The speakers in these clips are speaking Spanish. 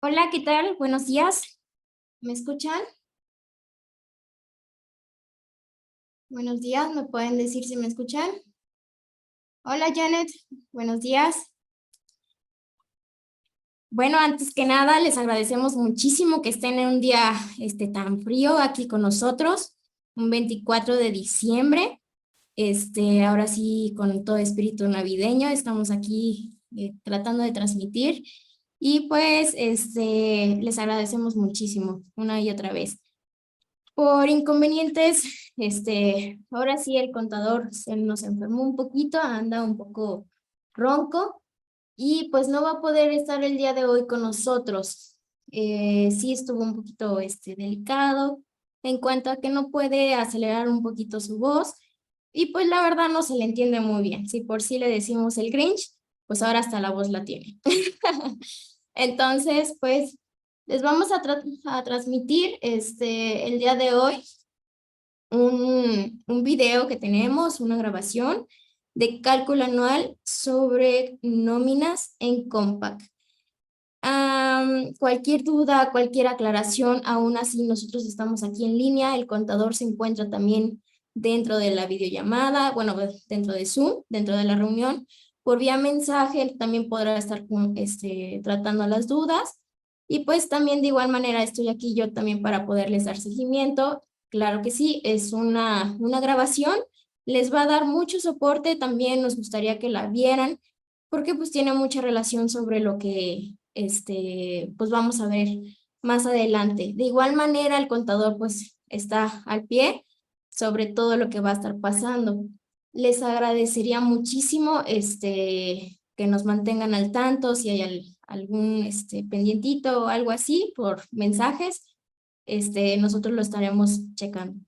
Hola, ¿qué tal? Buenos días. ¿Me escuchan? Buenos días, ¿me pueden decir si me escuchan? Hola, Janet. Buenos días. Bueno, antes que nada, les agradecemos muchísimo que estén en un día tan frío aquí con nosotros, un 24 de diciembre. Ahora sí, con todo espíritu navideño, estamos aquí tratando de transmitir y pues les agradecemos muchísimo una y otra vez. Por inconvenientes, ahora sí el contador se nos enfermó un poquito, anda un poco ronco y pues no va a poder estar el día de hoy con nosotros. Sí estuvo un poquito delicado en cuanto a que no puede acelerar un poquito su voz y pues la verdad no se le entiende muy bien. Si por sí le decimos el Grinch, pues ahora hasta la voz la tiene. Entonces, pues les vamos a transmitir el día de hoy un video que tenemos, una grabación de cálculo anual sobre nóminas en Compact. Cualquier duda, cualquier aclaración, aún así nosotros estamos aquí en línea, el contador se encuentra también dentro de la videollamada, bueno, dentro de Zoom, dentro de la reunión, por vía mensaje también podrá estar tratando las dudas y pues también de igual manera estoy aquí yo también para poderles dar seguimiento. Claro que sí, es una grabación, les va a dar mucho soporte, también nos gustaría que la vieran porque pues tiene mucha relación sobre lo que pues vamos a ver más adelante. De igual manera, el contador pues está al pie sobre todo lo que va a estar pasando. Les agradecería muchísimo que nos mantengan al tanto si hay algún pendientito o algo así por mensajes, nosotros lo estaremos checando.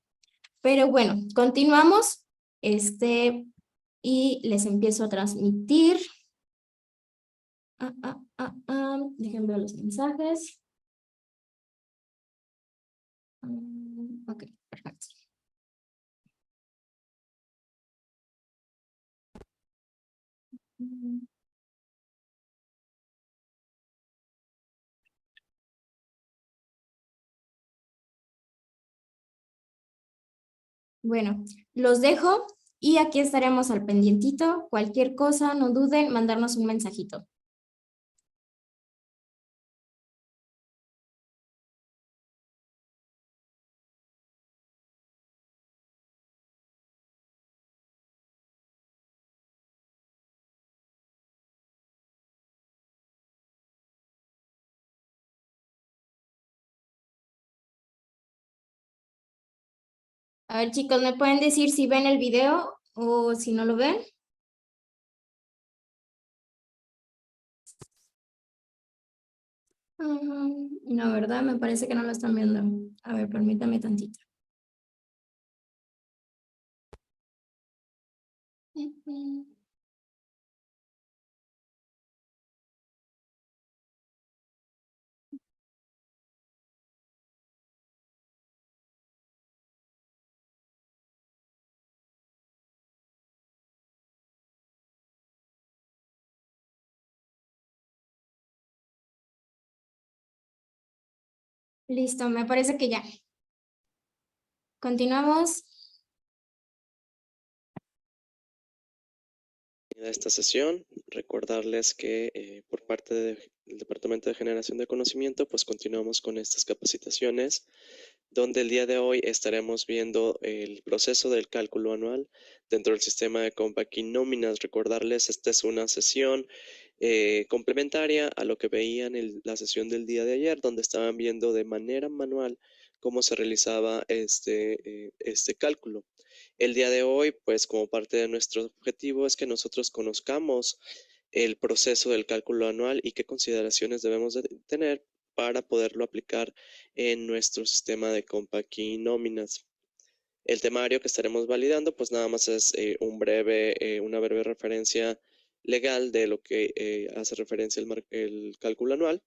Pero bueno, continuamos y les empiezo a transmitir. Déjenme ver los mensajes. Ok, perfecto. Bueno, los dejo y aquí estaremos al pendientito. Cualquier cosa, no duden, mandarnos un mensajito. A ver, chicos, ¿me pueden decir si ven el video o si no lo ven? La verdad, me parece que no lo están viendo. A ver, permítame tantito. Listo, me parece que ya. Continuamos. De esta sesión, recordarles que por parte del Departamento de Generación de Conocimiento, pues continuamos con estas capacitaciones, donde el día de hoy estaremos viendo el proceso del cálculo anual dentro del sistema de Compact y nóminas. Recordarles, esta es una sesión complementaria a lo que veían en la sesión del día de ayer, donde estaban viendo de manera manual cómo se realizaba este cálculo. El día de hoy, pues como parte de nuestro objetivo es que nosotros conozcamos el proceso del cálculo anual y qué consideraciones debemos de tener para poderlo aplicar en nuestro sistema de Compact y nóminas. El temario que estaremos validando, pues nada más es una breve referencia legal de lo que hace referencia el cálculo anual.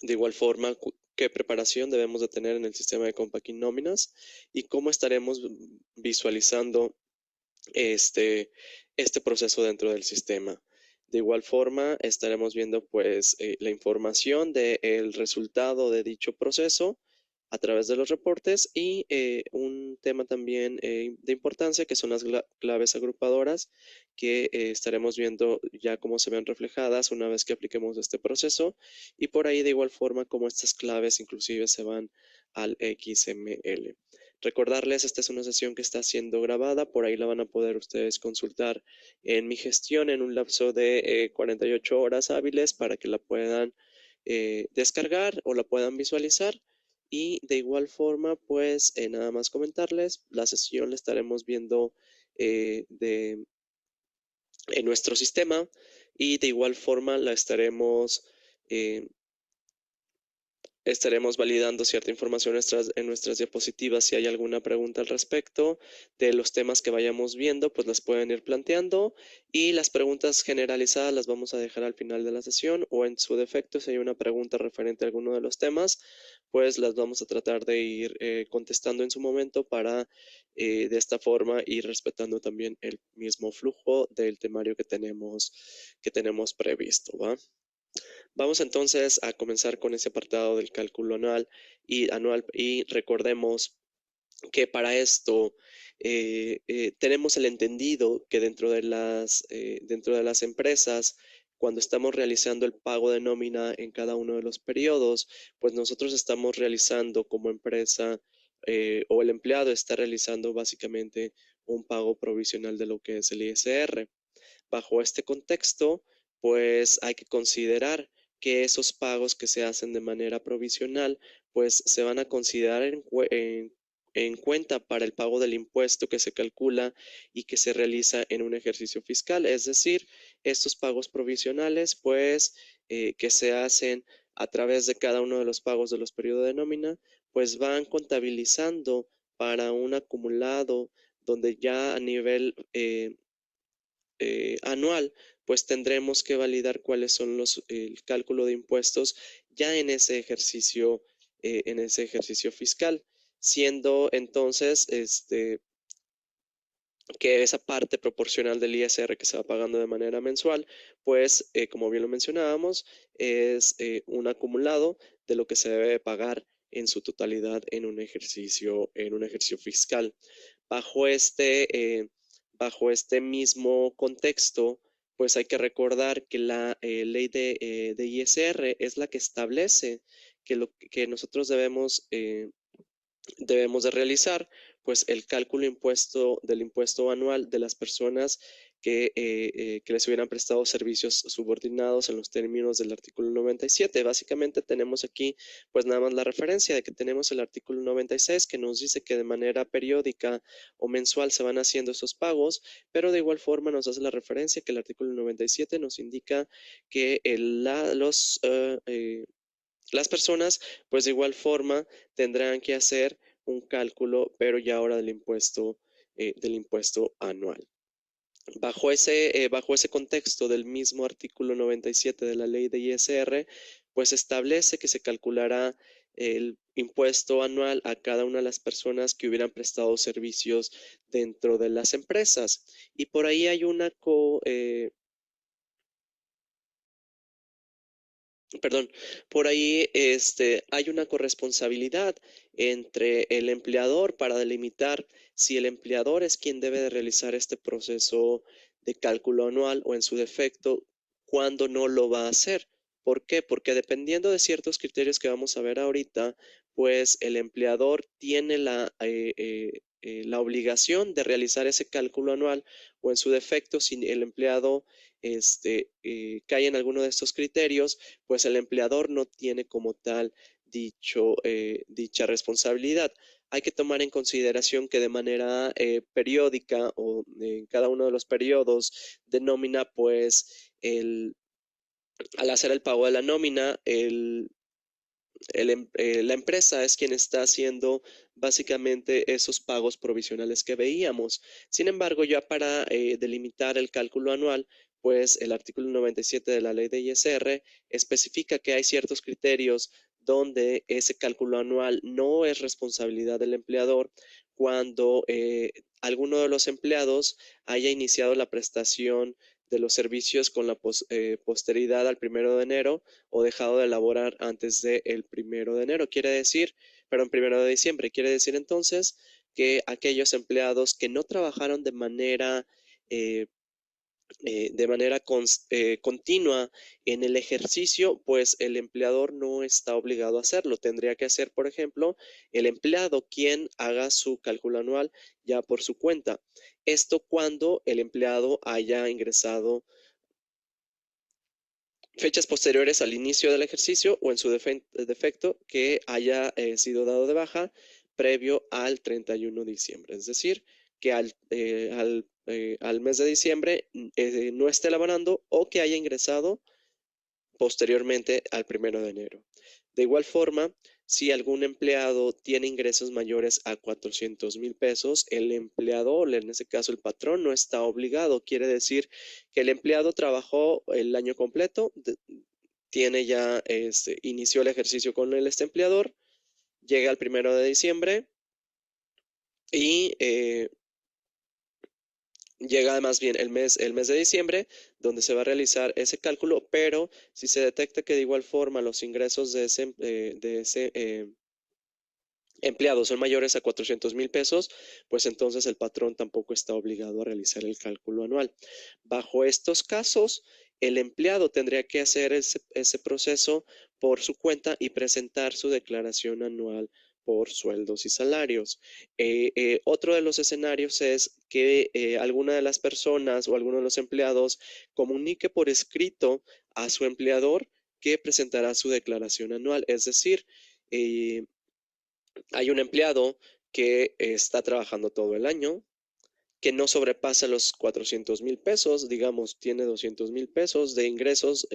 De igual forma, qué preparación debemos de tener en el sistema de Compact y nóminas y cómo estaremos visualizando este proceso dentro del sistema. De igual forma, estaremos viendo pues la información del resultado de dicho proceso a través de los reportes y un tema también de importancia que son las claves agrupadoras que estaremos viendo ya cómo se ven reflejadas una vez que apliquemos este proceso y por ahí de igual forma cómo estas claves inclusive se van al XML. Recordarles, esta es una sesión que está siendo grabada, por ahí la van a poder ustedes consultar en mi gestión en un lapso de 48 horas hábiles para que la puedan descargar o la puedan visualizar. Y de igual forma, pues nada más comentarles, la sesión la estaremos viendo en nuestro sistema y de igual forma la eh, estaremos validando cierta información en nuestras diapositivas. Si hay alguna pregunta al respecto de los temas que vayamos viendo, pues las pueden ir planteando y las preguntas generalizadas las vamos a dejar al final de la sesión o en su defecto, si hay una pregunta referente a alguno de los temas, pues las vamos a tratar de ir contestando en su momento para de esta forma ir respetando también el mismo flujo del temario que tenemos previsto, ¿va? Vamos entonces a comenzar con ese apartado del cálculo anual y recordemos que para esto tenemos el entendido que dentro de las empresas, cuando estamos realizando el pago de nómina en cada uno de los periodos, pues nosotros estamos realizando como empresa o el empleado está realizando básicamente un pago provisional de lo que es el ISR. Bajo este contexto, pues hay que considerar que esos pagos que se hacen de manera provisional, pues se van a considerar en cuenta para el pago del impuesto que se calcula y que se realiza en un ejercicio fiscal. Es decir, estos pagos provisionales, pues que se hacen a través de cada uno de los pagos de los periodos de nómina, pues van contabilizando para un acumulado donde ya a nivel anual, pues tendremos que validar cuáles son el cálculo de impuestos ya en ese ejercicio fiscal, siendo entonces que esa parte proporcional del ISR que se va pagando de manera mensual, pues como bien lo mencionábamos, es un acumulado de lo que se debe pagar en su totalidad en un ejercicio fiscal. Bajo bajo este mismo contexto, pues hay que recordar que la ley de ISR es la que establece que lo que nosotros debemos de realizar, pues el cálculo del impuesto anual de las personas que les hubieran prestado servicios subordinados en los términos del artículo 97. Básicamente tenemos aquí pues nada más la referencia de que tenemos el artículo 96 que nos dice que de manera periódica o mensual se van haciendo esos pagos, pero de igual forma nos hace la referencia que el artículo 97 nos indica que las personas, pues de igual forma, tendrán que hacer un cálculo, pero ya ahora del impuesto anual. Bajo ese contexto del mismo artículo 97 de la ley de ISR, pues establece que se calculará el impuesto anual a cada una de las personas que hubieran prestado servicios dentro de las empresas. Y por ahí hay perdón, por ahí hay una corresponsabilidad entre el empleador para delimitar si el empleador es quien debe de realizar este proceso de cálculo anual o en su defecto, cuando no lo va a hacer. ¿Por qué? Porque dependiendo de ciertos criterios que vamos a ver ahorita, pues el empleador tiene la obligación de realizar ese cálculo anual o en su defecto, si el empleado cae en alguno de estos criterios, pues el empleador no tiene como tal dicha responsabilidad. Hay que tomar en consideración que de manera periódica o en cada uno de los periodos de nómina, pues al hacer el pago de la nómina, la empresa es quien está haciendo básicamente esos pagos provisionales que veíamos. Sin embargo, ya para delimitar el cálculo anual, pues el artículo 97 de la ley de ISR especifica que hay ciertos criterios donde ese cálculo anual no es responsabilidad del empleador cuando alguno de los empleados haya iniciado la prestación de los servicios con la posteridad al 1 de enero o dejado de elaborar antes del 1 de enero. Quiere decir, perdón, 1 de diciembre. Quiere decir entonces que aquellos empleados que no trabajaron eh, de manera continua en el ejercicio, pues el empleador no está obligado a hacerlo. Tendría que ser, por ejemplo, el empleado quien haga su cálculo anual ya por su cuenta. Esto cuando el empleado haya ingresado fechas posteriores al inicio del ejercicio o en su defecto que haya sido dado de baja previo al 31 de diciembre. Es decir, que al mes de diciembre no esté laborando o que haya ingresado posteriormente al 1 de enero. De igual forma, si algún empleado tiene ingresos mayores a 400,000 pesos, el empleador, en este caso el patrón, no está obligado. Quiere decir que el empleado trabajó el año completo, tiene ya, inició el ejercicio con este empleador, llega al 1 de diciembre y llega más bien el mes de diciembre, donde se va a realizar ese cálculo, pero si se detecta que de igual forma los ingresos de ese empleado son mayores a 400,000 pesos, pues entonces el patrón tampoco está obligado a realizar el cálculo anual. Bajo estos casos, el empleado tendría que hacer ese proceso por su cuenta y presentar su declaración anual por sueldos y salarios. Otro de los escenarios es que alguna de las personas o alguno de los empleados comunique por escrito a su empleador que presentará su declaración anual. Es decir, hay un empleado que está trabajando todo el año, que no sobrepasa los 400,000 pesos, digamos, tiene 200,000 pesos de ingresos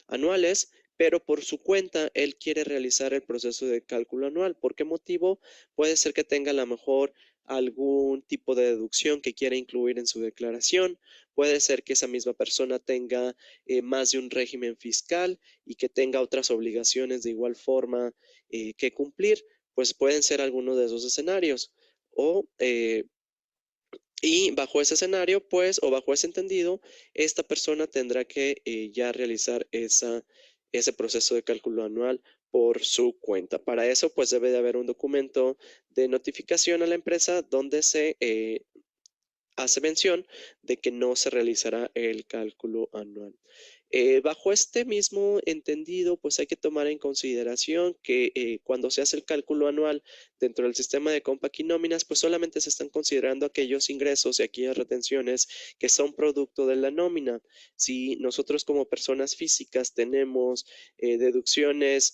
anuales, pero por su cuenta él quiere realizar el proceso de cálculo anual. ¿Por qué motivo? Puede ser que tenga a lo mejor algún tipo de deducción que quiera incluir en su declaración. Puede ser que esa misma persona tenga más de un régimen fiscal y que tenga otras obligaciones de igual forma que cumplir. Pues pueden ser algunos de esos escenarios. Y bajo ese escenario, pues, o bajo ese entendido, esta persona tendrá que ya realizar ese proceso de cálculo anual por su cuenta. Para eso, pues, debe de haber un documento de notificación a la empresa donde se hace mención de que no se realizará el cálculo anual. Bajo este mismo entendido, pues hay que tomar en consideración que cuando se hace el cálculo anual dentro del sistema de Compact y nóminas, pues solamente se están considerando aquellos ingresos y aquellas retenciones que son producto de la nómina. Si nosotros como personas físicas tenemos deducciones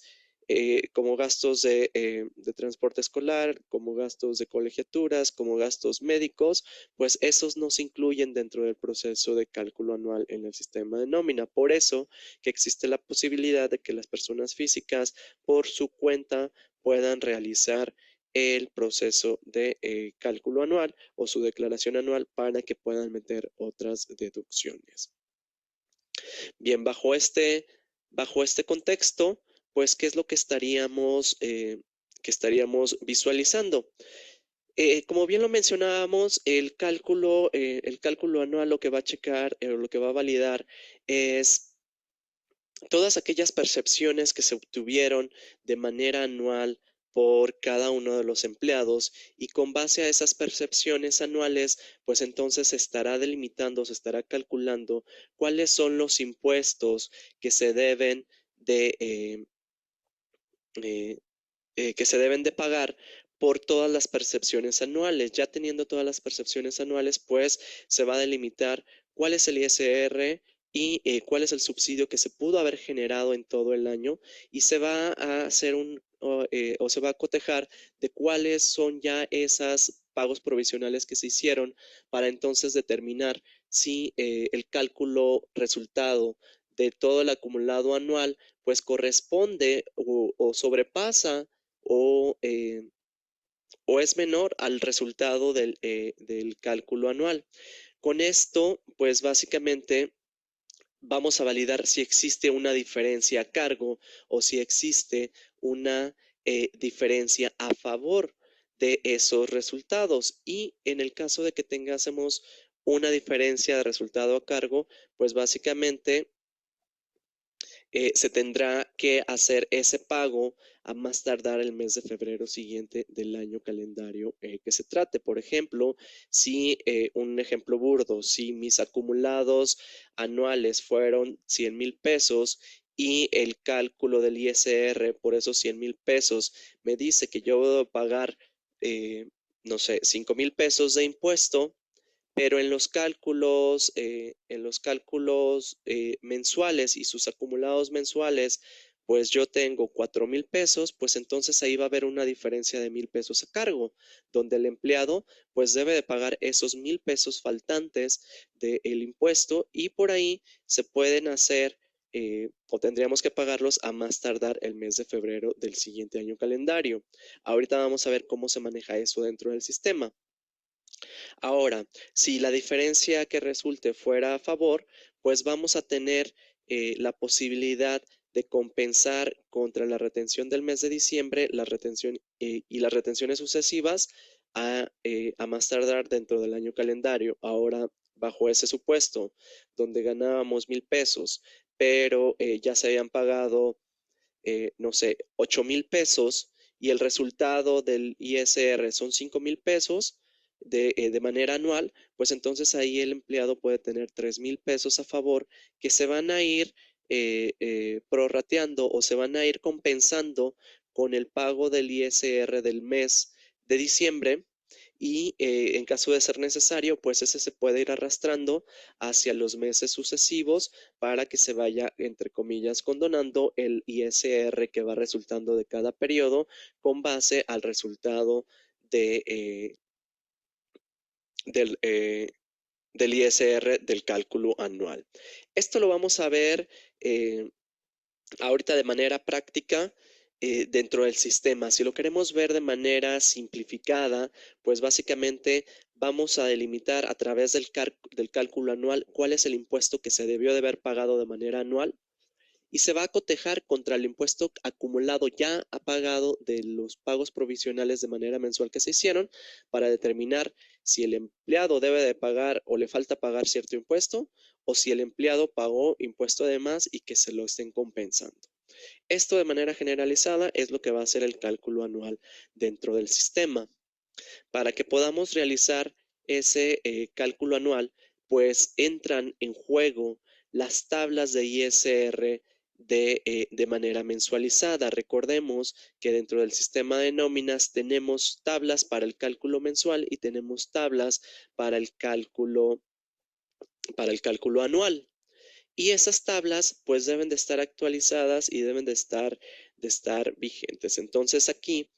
como gastos de transporte escolar, como gastos de colegiaturas, como gastos médicos, pues esos no se incluyen dentro del proceso de cálculo anual en el sistema de nómina. Por eso que existe la posibilidad de que las personas físicas por su cuenta puedan realizar el proceso de cálculo anual o su declaración anual para que puedan meter otras deducciones. Bien, bajo este contexto, pues, ¿qué es lo que estaríamos visualizando? Como bien lo mencionábamos, el cálculo anual lo que va a checar, o lo que va a validar es todas aquellas percepciones que se obtuvieron de manera anual por cada uno de los empleados y con base a esas percepciones anuales, pues entonces se estará delimitando, se estará calculando cuáles son los impuestos que se deben de eh, que se deben de pagar por todas las percepciones anuales. Ya teniendo todas las percepciones anuales, pues se va a delimitar cuál es el ISR y cuál es el subsidio que se pudo haber generado en todo el año y se va a hacer o se va a cotejar de cuáles son ya esas pagos provisionales que se hicieron para entonces determinar si el cálculo resultado de todo el acumulado anual pues corresponde o sobrepasa o, eh, o es menor al resultado del cálculo anual. Con esto, pues básicamente vamos a validar si existe una diferencia a cargo o si existe una diferencia a favor de esos resultados. Y en el caso de que tengásemos una diferencia de resultado a cargo, pues básicamente se tendrá que hacer ese pago a más tardar el mes de febrero siguiente del año calendario que se trate. Por ejemplo, si un ejemplo burdo, si mis acumulados anuales fueron 100,000 pesos y el cálculo del ISR por esos 100,000 pesos me dice que yo debo pagar, no sé, 5,000 pesos de impuesto, pero en los cálculos mensuales y sus acumulados mensuales, pues yo tengo 4,000 pesos, pues entonces ahí va a haber una diferencia de 1,000 pesos a cargo, donde el empleado pues debe de pagar esos 1,000 pesos faltantes del impuesto y por ahí se pueden hacer o tendríamos que pagarlos a más tardar el mes de febrero del siguiente año calendario. Ahorita vamos a ver cómo se maneja eso dentro del sistema. Ahora, si la diferencia que resulte fuera a favor, pues vamos a tener la posibilidad de compensar contra la retención del mes de diciembre la retención y las retenciones sucesivas a más tardar dentro del año calendario. Ahora, bajo ese supuesto, donde ganábamos 1,000 pesos, pero ya se habían pagado, no sé, 8,000 pesos y el resultado del ISR son 5,000 pesos de manera anual, pues entonces ahí el empleado puede tener 3,000 pesos a favor que se van a ir prorrateando o se van a ir compensando con el pago del ISR del mes de diciembre y en caso de ser necesario, pues ese se puede ir arrastrando hacia los meses sucesivos para que se vaya, entre comillas, condonando el ISR que va resultando de cada periodo con base al resultado de, del, del ISR del cálculo anual. Esto lo vamos a ver eh, ahorita de manera práctica dentro del sistema. Si lo queremos ver de manera simplificada, pues básicamente vamos a delimitar a través del cálculo anual cuál es el impuesto que se debió de haber pagado de manera anual y se va a cotejar contra el impuesto acumulado ya pagado de los pagos provisionales de manera mensual que se hicieron para determinar si el empleado debe de pagar o le falta pagar cierto impuesto o si el empleado pagó impuesto de más y que se lo estén compensando. Esto de manera generalizada es lo que va a ser el cálculo anual dentro del sistema. Para que podamos realizar ese cálculo anual, pues entran en juego las tablas de ISR de manera mensualizada. Recordemos que dentro del sistema de nóminas tenemos tablas para el cálculo mensual y tenemos tablas para el cálculo anual. Y esas tablas pues deben de estar actualizadas y deben de estar vigentes. Entonces aquí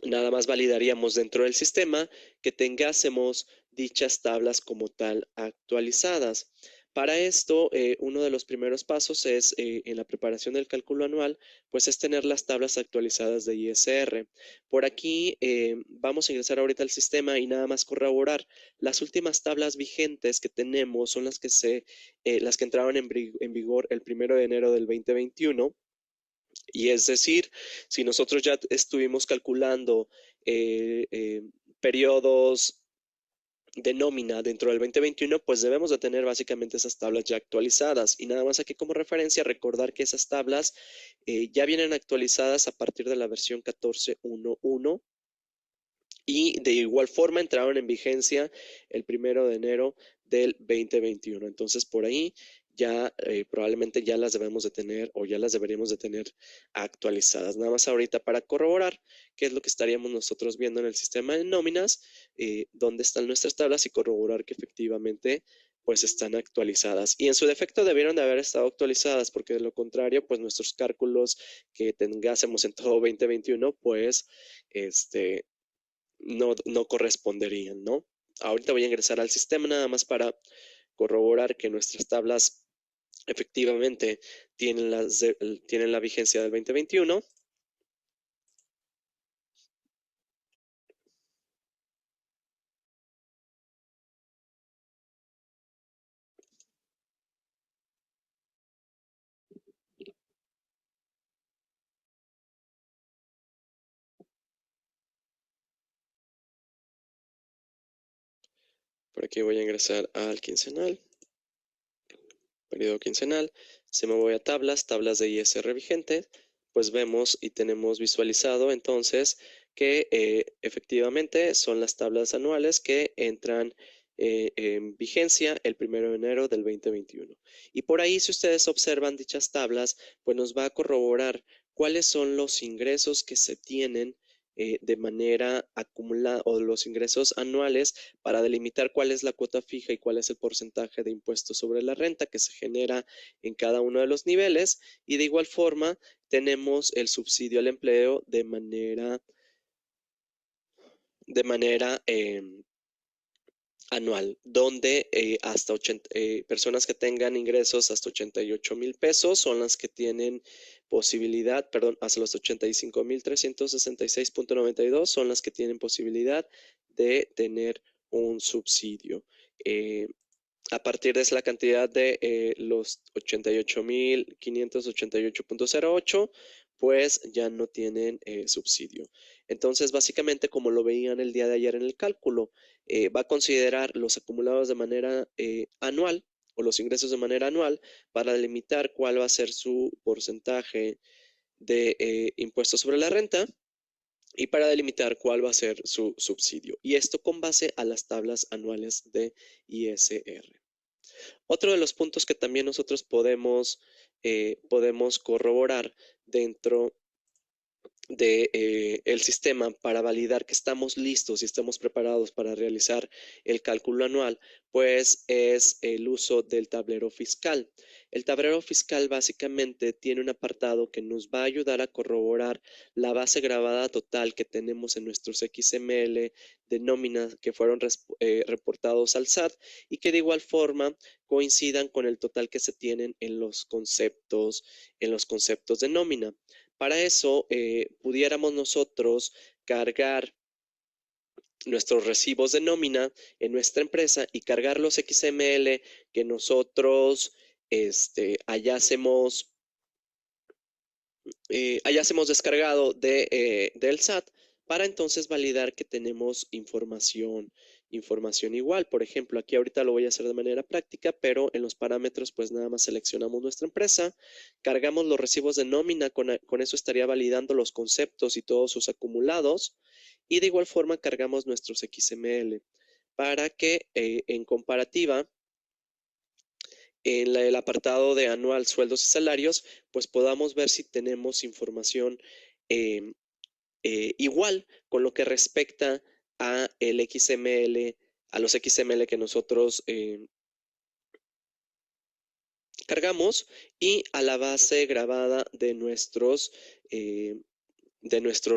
nada más validaríamos dentro del sistema que tengásemos dichas tablas como tal actualizadas. Para esto, uno de los primeros pasos es en la preparación del cálculo anual, pues es tener las tablas actualizadas de ISR. Por aquí vamos a ingresar ahorita al sistema y nada más corroborar. Las últimas tablas vigentes que tenemos son las que entraron en vigor el 1 de enero del 2021. Y es decir, si nosotros ya estuvimos calculando periodos de nómina dentro del 2021, pues debemos de tener básicamente esas tablas ya actualizadas. Y nada más aquí como referencia, recordar que esas tablas ya vienen actualizadas a partir de la versión 14.1.1 y de igual forma entraron en vigencia el 1 de enero del 2021. Entonces, por ahí ya probablemente ya las debemos de tener o ya las deberíamos de tener actualizadas. Nada más ahorita para corroborar qué es lo que estaríamos nosotros viendo en el sistema de nóminas, dónde están nuestras tablas y corroborar que efectivamente pues están actualizadas. Y en su defecto debieron de haber estado actualizadas porque de lo contrario, pues nuestros cálculos que tengásemos en todo 2021, pues no corresponderían, ¿no? Ahorita voy a ingresar al sistema nada más para corroborar que nuestras tablas efectivamente tienen la vigencia del 2021. Por aquí voy a ingresar al quincenal, periodo quincenal. Si me voy a tablas de ISR vigente, pues vemos y tenemos visualizado entonces que efectivamente son las tablas anuales que entran en vigencia el 1 de enero del 2021. Y por ahí, si ustedes observan dichas tablas, pues nos va a corroborar cuáles son los ingresos que se tienen de manera acumulada, o los ingresos anuales, para delimitar cuál es la cuota fija y cuál es el porcentaje de impuesto sobre la renta que se genera en cada uno de los niveles. Y de igual forma tenemos el subsidio al empleo de manera anual, donde hasta 80, personas que tengan ingresos hasta 88,000 pesos son las que tienen posibilidad, perdón, hasta los 85,366.92 son las que tienen posibilidad de tener un subsidio. A partir de la cantidad de los 88,588.08, pues ya no tienen subsidio. Entonces, básicamente, como lo veían el día de ayer en el cálculo, va a considerar los acumulados de manera anual, o los ingresos de manera anual, para delimitar cuál va a ser su porcentaje de impuesto sobre la renta y para delimitar cuál va a ser su subsidio. Y esto con base a las tablas anuales de ISR. Otro de los puntos que también nosotros podemos corroborar dentro de el sistema para validar que estamos listos y estamos preparados para realizar el cálculo anual, pues es el uso del tablero fiscal. El tablero fiscal básicamente tiene un apartado que nos va a ayudar a corroborar la base gravada total que tenemos en nuestros XML de nóminas que fueron reportados al SAT, y que de igual forma coincidan con el total que se tienen en los conceptos de nómina. Para eso, pudiéramos nosotros cargar nuestros recibos de nómina en nuestra empresa y cargar los XML que nosotros hayásemos descargado del SAT, para entonces validar que tenemos información igual. Por ejemplo, aquí ahorita lo voy a hacer de manera práctica, pero en los parámetros pues nada más seleccionamos nuestra empresa, cargamos los recibos de nómina, con eso estaría validando los conceptos y todos sus acumulados, y de igual forma cargamos nuestros XML para que en comparativa, en el apartado de anual, sueldos y salarios, pues podamos ver si tenemos información igual con lo que respecta a el XML, a los XML que nosotros cargamos, y a la base grabada de nuestros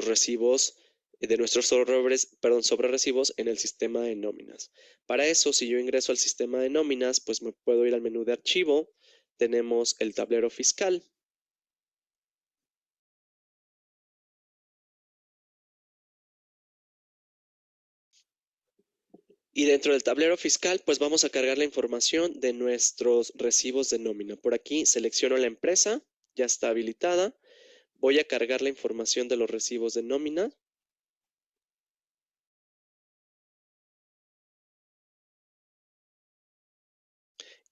recibos, de nuestros sobre recibos en el sistema de nóminas. Para eso, si yo ingreso al sistema de nóminas, pues me puedo ir al menú de archivo. Tenemos el tablero fiscal. Y dentro del tablero fiscal, pues vamos a cargar la información de nuestros recibos de nómina. Por aquí selecciono la empresa, ya está habilitada. Voy a cargar la información de los recibos de nómina.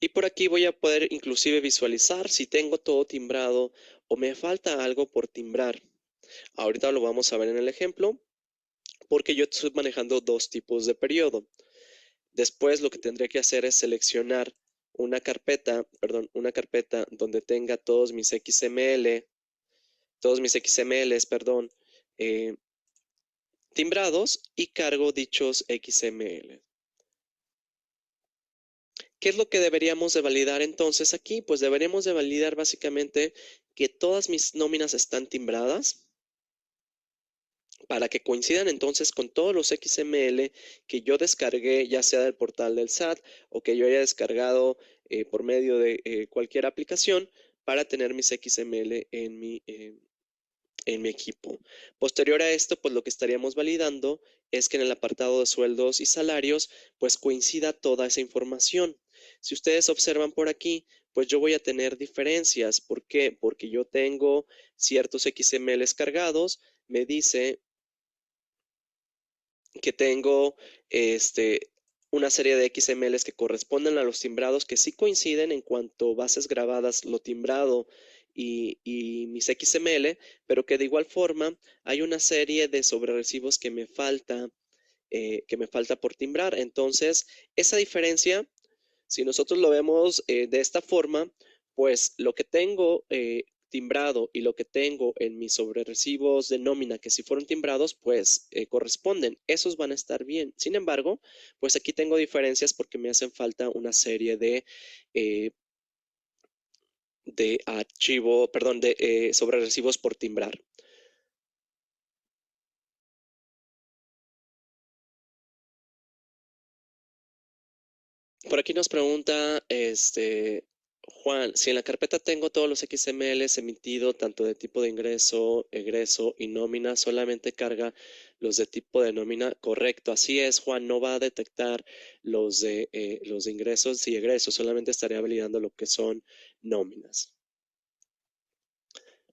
Y por aquí voy a poder inclusive visualizar si tengo todo timbrado o me falta algo por timbrar. Ahorita lo vamos a ver en el ejemplo, porque yo estoy manejando dos tipos de periodo. Después lo que tendré que hacer es seleccionar una carpeta donde tenga todos mis XMLs, timbrados, y cargo dichos XML. ¿Qué es lo que deberíamos de validar entonces aquí? Pues deberíamos de validar básicamente que todas mis nóminas están timbradas, para que coincidan entonces con todos los XML que yo descargué, ya sea del portal del SAT o que yo haya descargado por medio de cualquier aplicación, para tener mis XML en mi equipo. Posterior a esto, pues lo que estaríamos validando es que en el apartado de sueldos y salarios, pues coincida toda esa información. Si ustedes observan por aquí, pues yo voy a tener diferencias. ¿Por qué? Porque yo tengo ciertos XMLs cargados. Me dice que tengo una serie de XMLs que corresponden a los timbrados que sí coinciden en cuanto bases grabadas, lo timbrado y mis XML, pero que de igual forma hay una serie de sobrerecibos que me falta por timbrar. Entonces, esa diferencia, si nosotros lo vemos de esta forma, pues lo que tengo timbrado y lo que tengo en mis sobrerecibos de nómina que si fueron timbrados, pues corresponden. Esos van a estar bien. Sin embargo, pues aquí tengo diferencias porque me hacen falta una serie eh, de sobrerecibos por timbrar. Por aquí nos pregunta Juan, si en la carpeta tengo todos los XMLs emitido, tanto de tipo de ingreso, egreso y nómina, solamente carga los de tipo de nómina. Correcto, así es, Juan, no va a detectar los de ingresos y egresos, solamente estaría validando lo que son nóminas.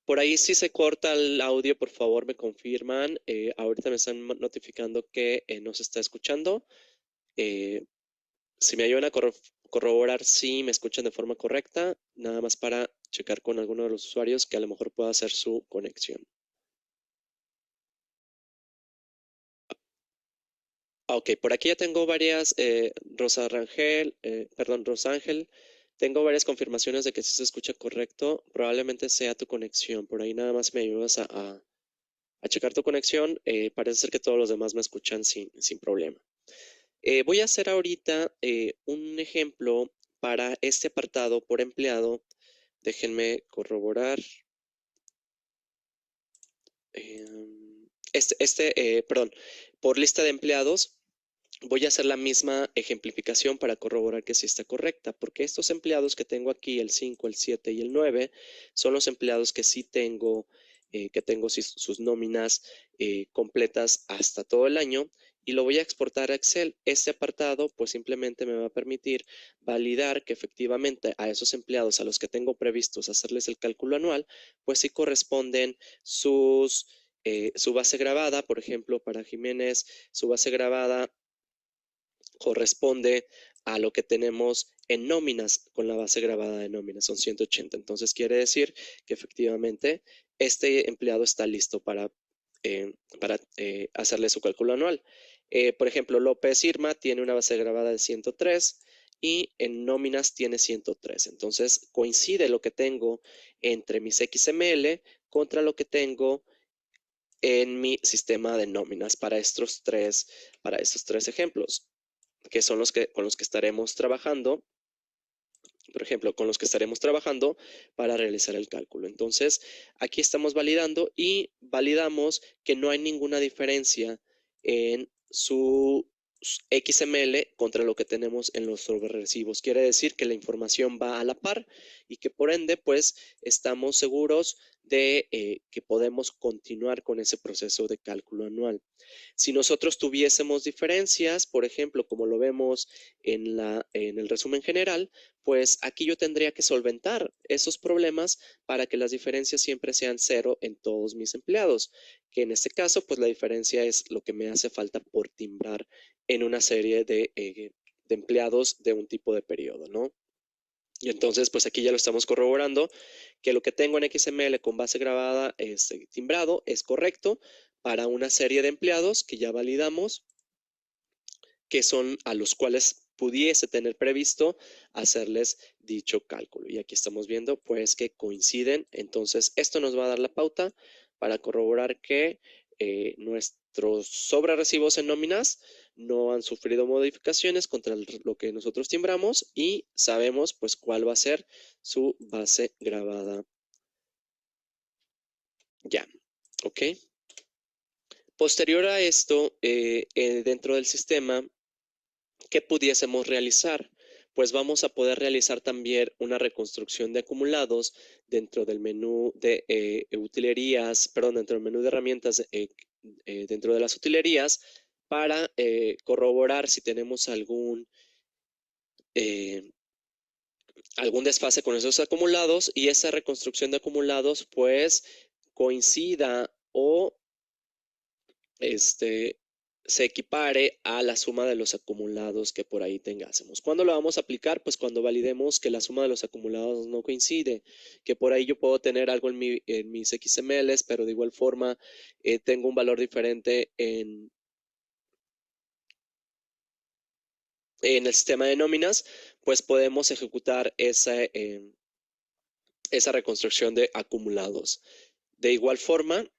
Por ahí si se corta el audio, por favor me confirman. Ahorita me están notificando que no se está escuchando. Si me ayudan a corroborar si me escuchan de forma correcta, nada más para checar con alguno de los usuarios que a lo mejor pueda hacer su conexión. Ok, por aquí ya tengo varias, Rosa Ángel, tengo varias confirmaciones de que sí se escucha correcto. Probablemente sea tu conexión. Por ahí nada más me ayudas a checar tu conexión. Parece ser que todos los demás me escuchan sin problema. Voy a hacer ahorita un ejemplo para este apartado por empleado. Déjenme corroborar. Perdón, por lista de empleados, voy a hacer la misma ejemplificación para corroborar que sí está correcta, porque estos empleados que tengo aquí, el 5, el 7 y el 9, son los empleados que sí tengo, sus nóminas completas hasta todo el año y lo voy a exportar a Excel. Este apartado pues simplemente me va a permitir validar que efectivamente a esos empleados a los que tengo previstos hacerles el cálculo anual, pues sí corresponden su base grabada. Por ejemplo, para Jiménez, su base grabada corresponde a lo que tenemos en nóminas con la base grabada de nóminas, son 180. Entonces quiere decir que efectivamente este empleado está listo para hacerle su cálculo anual. Por ejemplo, López Irma tiene una base grabada de 103 y en nóminas tiene 103. Entonces coincide lo que tengo entre mis XML contra lo que tengo en mi sistema de nóminas para estos tres ejemplos, que son con los que estaremos trabajando, por ejemplo, con los que estaremos trabajando para realizar el cálculo. Entonces, aquí estamos validando y validamos que no hay ninguna diferencia en su XML contra lo que tenemos en los sobrerecibos. Quiere decir que la información va a la par y que por ende, pues, estamos seguros de que podemos continuar con ese proceso de cálculo anual. Si nosotros tuviésemos diferencias, por ejemplo, como lo vemos en el resumen general, pues aquí yo tendría que solventar esos problemas para que las diferencias siempre sean cero en todos mis empleados, que en este caso, pues la diferencia es lo que me hace falta por timbrar en una serie de empleados de un tipo de periodo, ¿no? Y entonces, pues aquí ya lo estamos corroborando, que lo que tengo en XML con base grabada timbrado es correcto para una serie de empleados que ya validamos, que son a los cuales pudiese tener previsto hacerles dicho cálculo. Y aquí estamos viendo pues que coinciden. Entonces, esto nos va a dar la pauta para corroborar que nuestros sobrerecibos en nóminas no han sufrido modificaciones contra lo que nosotros timbramos y sabemos pues cuál va a ser su base grabada. Ya, ¿ok? Posterior a esto, dentro del sistema, ¿qué pudiésemos realizar? Pues vamos a poder realizar también una reconstrucción de acumulados dentro del menú de utilerías, perdón, dentro del menú de herramientas, dentro de las utilerías, para corroborar si tenemos eh, algún desfase con esos acumulados y esa reconstrucción de acumulados pues coincida o se equipare a la suma de los acumulados que por ahí tengásemos. ¿Cuándo lo vamos a aplicar? Pues cuando validemos que la suma de los acumulados no coincide, que por ahí yo puedo tener algo en mis XMLs, pero de igual forma tengo un valor diferente en el sistema de nóminas, pues podemos ejecutar esa reconstrucción de acumulados. De igual forma,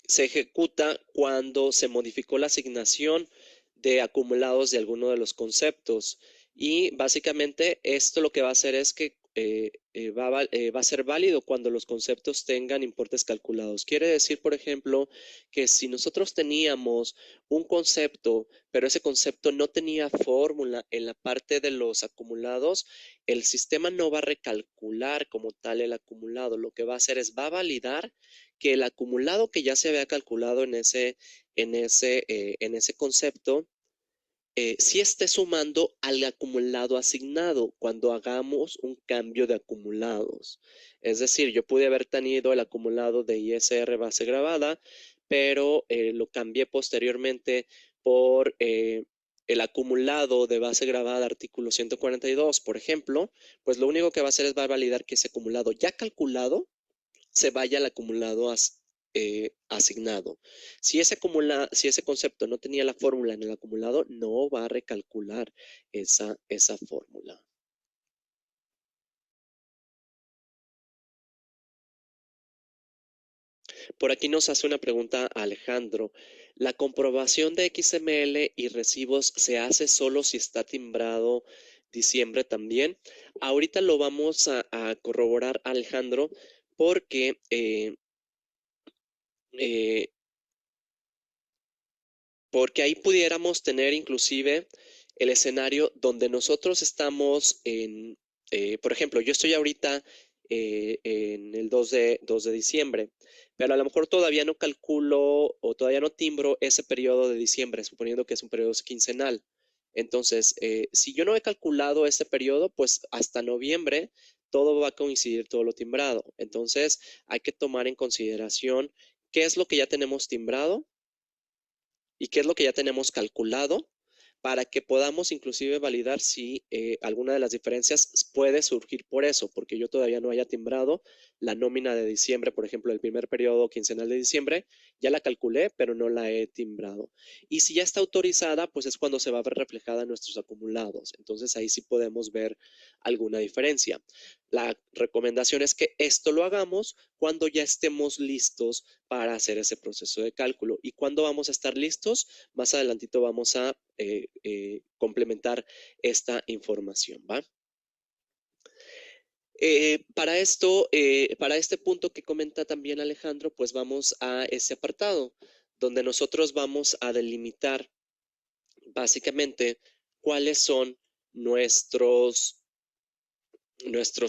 se ejecuta cuando se modificó la asignación de acumulados de alguno de los conceptos. Y básicamente esto lo que va a hacer es que va a ser válido cuando los conceptos tengan importes calculados. Quiere decir, por ejemplo, que si nosotros teníamos un concepto, pero ese concepto no tenía fórmula en la parte de los acumulados, el sistema no va a recalcular como tal el acumulado. Lo que va a hacer es va a validar que el acumulado que ya se había calculado en ese concepto, sí esté sumando al acumulado asignado cuando hagamos un cambio de acumulados. Es decir, yo pude haber tenido el acumulado de ISR base grabada, pero lo cambié posteriormente por el acumulado de base grabada artículo 142, por ejemplo, pues lo único que va a hacer es va a validar que ese acumulado ya calculado se vaya al acumulado asignado. Si ese concepto no tenía la fórmula en el acumulado, no va a recalcular esa fórmula. Por aquí nos hace una pregunta Alejandro. ¿La comprobación de XML y recibos se hace solo si está timbrado diciembre también? Ahorita lo vamos a corroborar, Alejandro, porque ahí pudiéramos tener inclusive el escenario donde nosotros estamos por ejemplo, yo estoy ahorita en el 2 de diciembre, pero a lo mejor todavía no calculo o todavía no timbro ese periodo de diciembre, suponiendo que es un periodo quincenal. Entonces, si yo no he calculado ese periodo, pues hasta noviembre todo va a coincidir, todo lo timbrado. Entonces, hay que tomar en consideración qué es lo que ya tenemos timbrado y qué es lo que ya tenemos calculado para que podamos inclusive validar si alguna de las diferencias puede surgir por eso, porque yo todavía no haya timbrado la nómina de diciembre, por ejemplo, el primer periodo quincenal de diciembre, ya la calculé, pero no la he timbrado. Y si ya está autorizada, pues es cuando se va a ver reflejada en nuestros acumulados. Entonces ahí sí podemos ver alguna diferencia. La recomendación es que esto lo hagamos cuando ya estemos listos para hacer ese proceso de cálculo. ¿Y cuándo vamos a estar listos? Más adelantito vamos a complementar esta información, ¿va? Para esto, para este punto que comenta también Alejandro, pues vamos a ese apartado donde nosotros vamos a delimitar básicamente cuáles son nuestros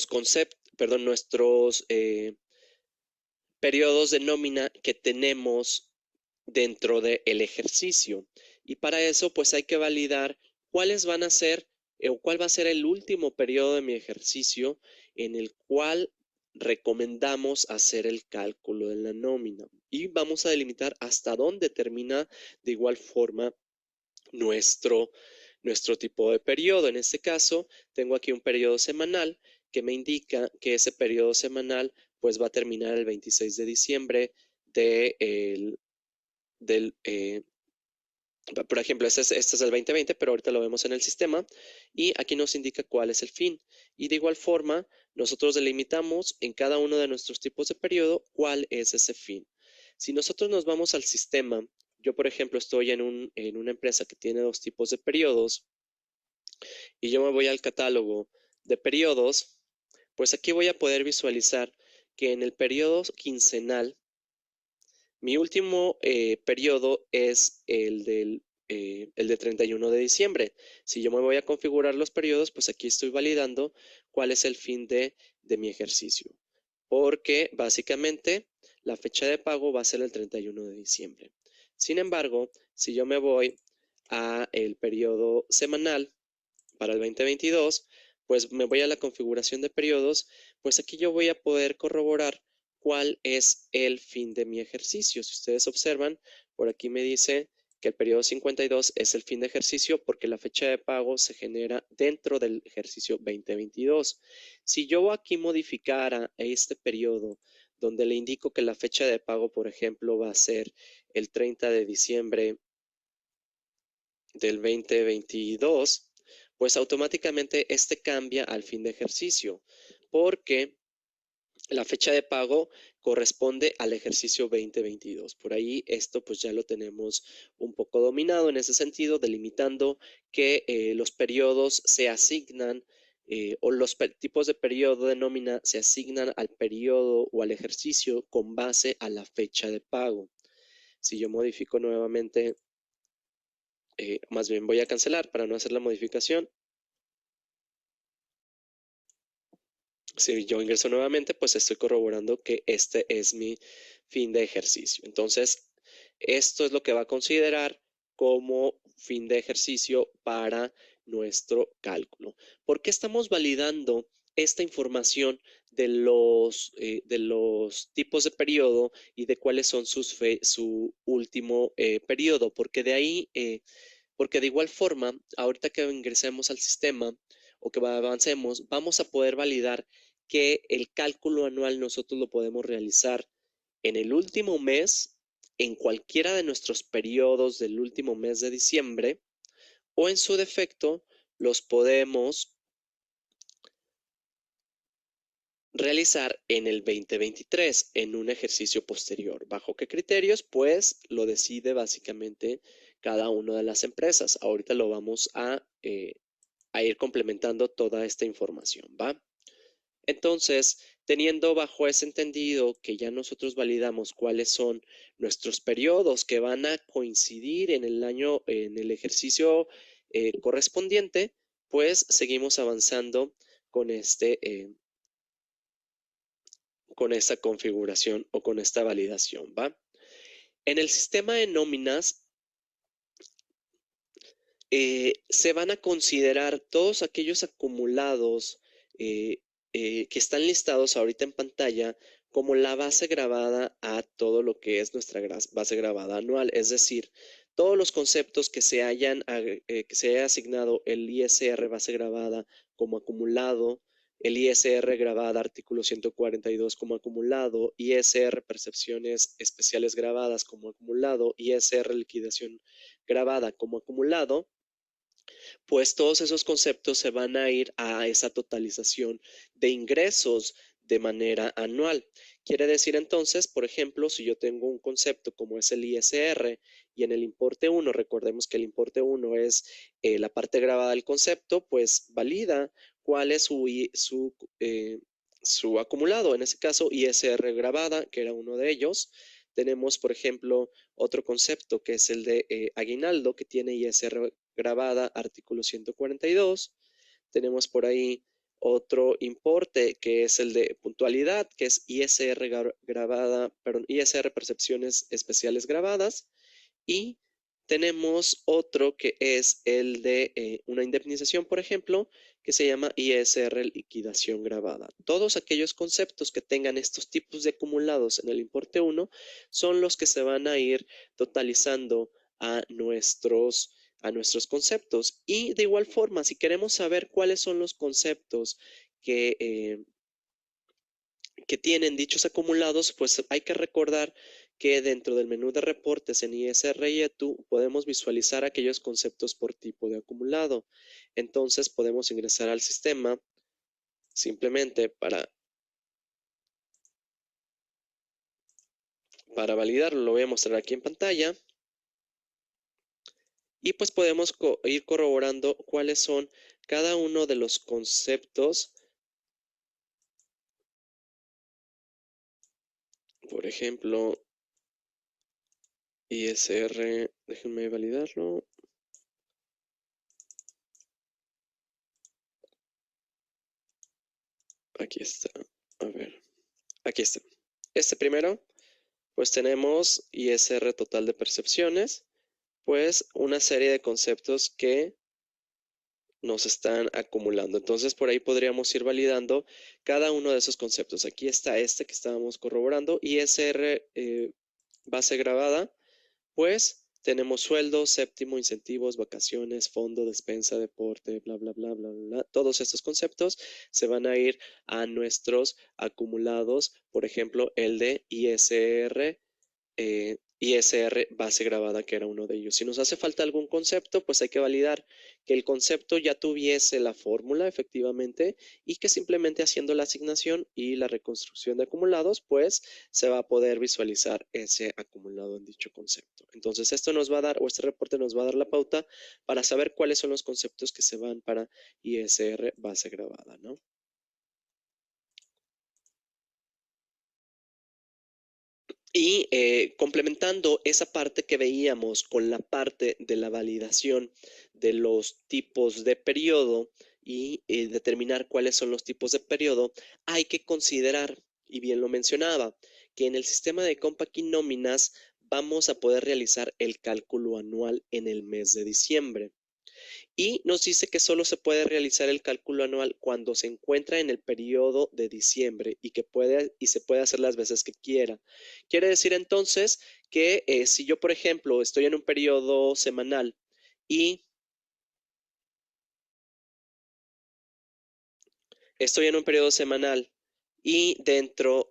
conceptos, perdón, nuestros periodos de nómina que tenemos dentro del ejercicio. Y para eso, pues hay que validar cuáles van a ser o cuál va a ser el último periodo de mi ejercicio en el cual recomendamos hacer el cálculo de la nómina. Y vamos a delimitar hasta dónde termina de igual forma nuestro tipo de periodo. En este caso, tengo aquí un periodo semanal que me indica que ese periodo semanal pues va a terminar el 26 de diciembre por ejemplo, este es el 2020, pero ahorita lo vemos en el sistema y aquí nos indica cuál es el fin. Y de igual forma, nosotros delimitamos en cada uno de nuestros tipos de periodo cuál es ese fin. Si nosotros nos vamos al sistema, yo por ejemplo estoy en una empresa que tiene dos tipos de periodos y yo me voy al catálogo de periodos, pues aquí voy a poder visualizar que en el periodo quincenal, mi último periodo es el de 31 de diciembre. Si yo me voy a configurar los periodos, pues aquí estoy validando cuál es el fin de mi ejercicio. Porque básicamente la fecha de pago va a ser el 31 de diciembre. Sin embargo, si yo me voy a el periodo semanal para el 2022, pues me voy a la configuración de periodos, pues aquí yo voy a poder corroborar cuál es el fin de mi ejercicio. Si ustedes observan, por aquí me dice que el periodo 52 es el fin de ejercicio porque la fecha de pago se genera dentro del ejercicio 2022. Si yo aquí modificara este periodo donde le indico que la fecha de pago, por ejemplo, va a ser el 30 de diciembre del 2022, pues automáticamente este cambia al fin de ejercicio, porque la fecha de pago corresponde al ejercicio 2022. Por ahí esto pues ya lo tenemos un poco dominado en ese sentido, delimitando que los periodos se asignan o los tipos de periodo de nómina se asignan al periodo o al ejercicio con base a la fecha de pago. Si yo modifico nuevamente, más bien voy a cancelar para no hacer la modificación. Si yo ingreso nuevamente, pues estoy corroborando que este es mi fin de ejercicio. Entonces, esto es lo que va a considerar como fin de ejercicio para nuestro cálculo. ¿Por qué estamos validando esta información de los tipos de periodo y de cuáles son su último periodo? Porque de igual forma, ahorita que ingresemos al sistema o que avancemos, vamos a poder validar que el cálculo anual nosotros lo podemos realizar en el último mes, en cualquiera de nuestros periodos del último mes de diciembre, o en su defecto, los podemos realizar en el 2023, en un ejercicio posterior. ¿Bajo qué criterios? Pues lo decide básicamente cada una de las empresas. Ahorita lo vamos a ir complementando toda esta información, ¿va? Entonces, teniendo bajo ese entendido que ya nosotros validamos cuáles son nuestros periodos que van a coincidir en el año, en el ejercicio correspondiente, pues seguimos avanzando con con esta configuración o con esta validación, ¿va? En el sistema de nóminas se van a considerar todos aquellos acumulados eh, que están listados ahorita en pantalla como la base grabada a todo lo que es nuestra base grabada anual. Es decir, todos los conceptos que que se haya asignado el ISR base grabada como acumulado, el ISR grabada artículo 142 como acumulado, ISR percepciones especiales grabadas como acumulado, ISR liquidación grabada como acumulado, pues todos esos conceptos se van a ir a esa totalización de ingresos de manera anual. Quiere decir entonces, por ejemplo, si yo tengo un concepto como es el ISR y en el importe 1, recordemos que el importe 1 es la parte grabada del concepto, pues valida cuál es su acumulado. En ese caso, ISR grabada, que era uno de ellos. Tenemos, por ejemplo, otro concepto que es el de aguinaldo, que tiene ISR grabada, artículo 142. Tenemos por ahí otro importe que es el de puntualidad, que es ISR grabada, perdón, ISR percepciones especiales grabadas. Y tenemos otro que es el de una indemnización, por ejemplo, que se llama ISR liquidación grabada. Todos aquellos conceptos que tengan estos tipos de acumulados en el importe 1 son los que se van a ir totalizando a nuestros conceptos. Y de igual forma, si queremos saber cuáles son los conceptos que tienen dichos acumulados, pues hay que recordar que dentro del menú de reportes en ISR y ETU podemos visualizar aquellos conceptos por tipo de acumulado. Entonces podemos ingresar al sistema simplemente para validarlo. Lo voy a mostrar aquí en pantalla. Y pues podemos ir corroborando cuáles son cada uno de los conceptos. Por ejemplo, ISR, déjenme validarlo. Aquí está. A ver, aquí está. Este primero, pues tenemos ISR total de percepciones, pues una serie de conceptos que nos están acumulando. Entonces, por ahí podríamos ir validando cada uno de esos conceptos. Aquí está este que estábamos corroborando, ISR base grabada, pues tenemos sueldo, séptimo, incentivos, vacaciones, fondo, despensa, deporte, bla, bla, bla, bla, bla, bla. Todos estos conceptos se van a ir a nuestros acumulados, por ejemplo, el de ISR base grabada, que era uno de ellos. Si nos hace falta algún concepto, pues hay que validar que el concepto ya tuviese la fórmula efectivamente y que simplemente haciendo la asignación y la reconstrucción de acumulados, pues se va a poder visualizar ese acumulado en dicho concepto. Entonces esto nos va a dar, o este reporte nos va a dar la pauta para saber cuáles son los conceptos que se van para ISR base grabada, ¿no? Y complementando esa parte que veíamos con la parte de la validación de los tipos de periodo y determinar cuáles son los tipos de periodo, hay que considerar, y bien lo mencionaba, que en el sistema de Compact y nóminas vamos a poder realizar el cálculo anual en el mes de diciembre. Y nos dice que solo se puede realizar el cálculo anual cuando se encuentra en el periodo de diciembre y que se puede hacer las veces que quiera. Quiere decir entonces que si yo, por ejemplo, estoy en un periodo semanal y dentro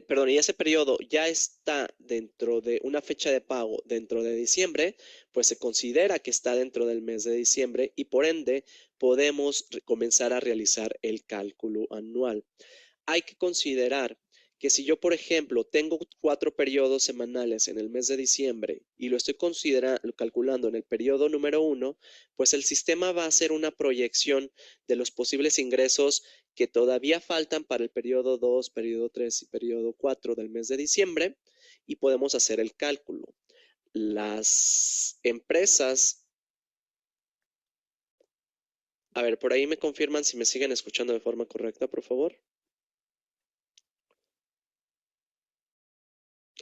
perdón, y ese periodo ya está dentro de una fecha de pago dentro de diciembre, pues se considera que está dentro del mes de diciembre y por ende podemos comenzar a realizar el cálculo anual. Hay que considerar que si yo, por ejemplo, tengo 4 periodos semanales en el mes de diciembre y lo estoy calculando en el periodo número 1, pues el sistema va a hacer una proyección de los posibles ingresos que todavía faltan para el periodo 2, periodo 3 y periodo 4 del mes de diciembre y podemos hacer el cálculo. Las empresas, a ver, por ahí me confirman si me siguen escuchando de forma correcta, por favor.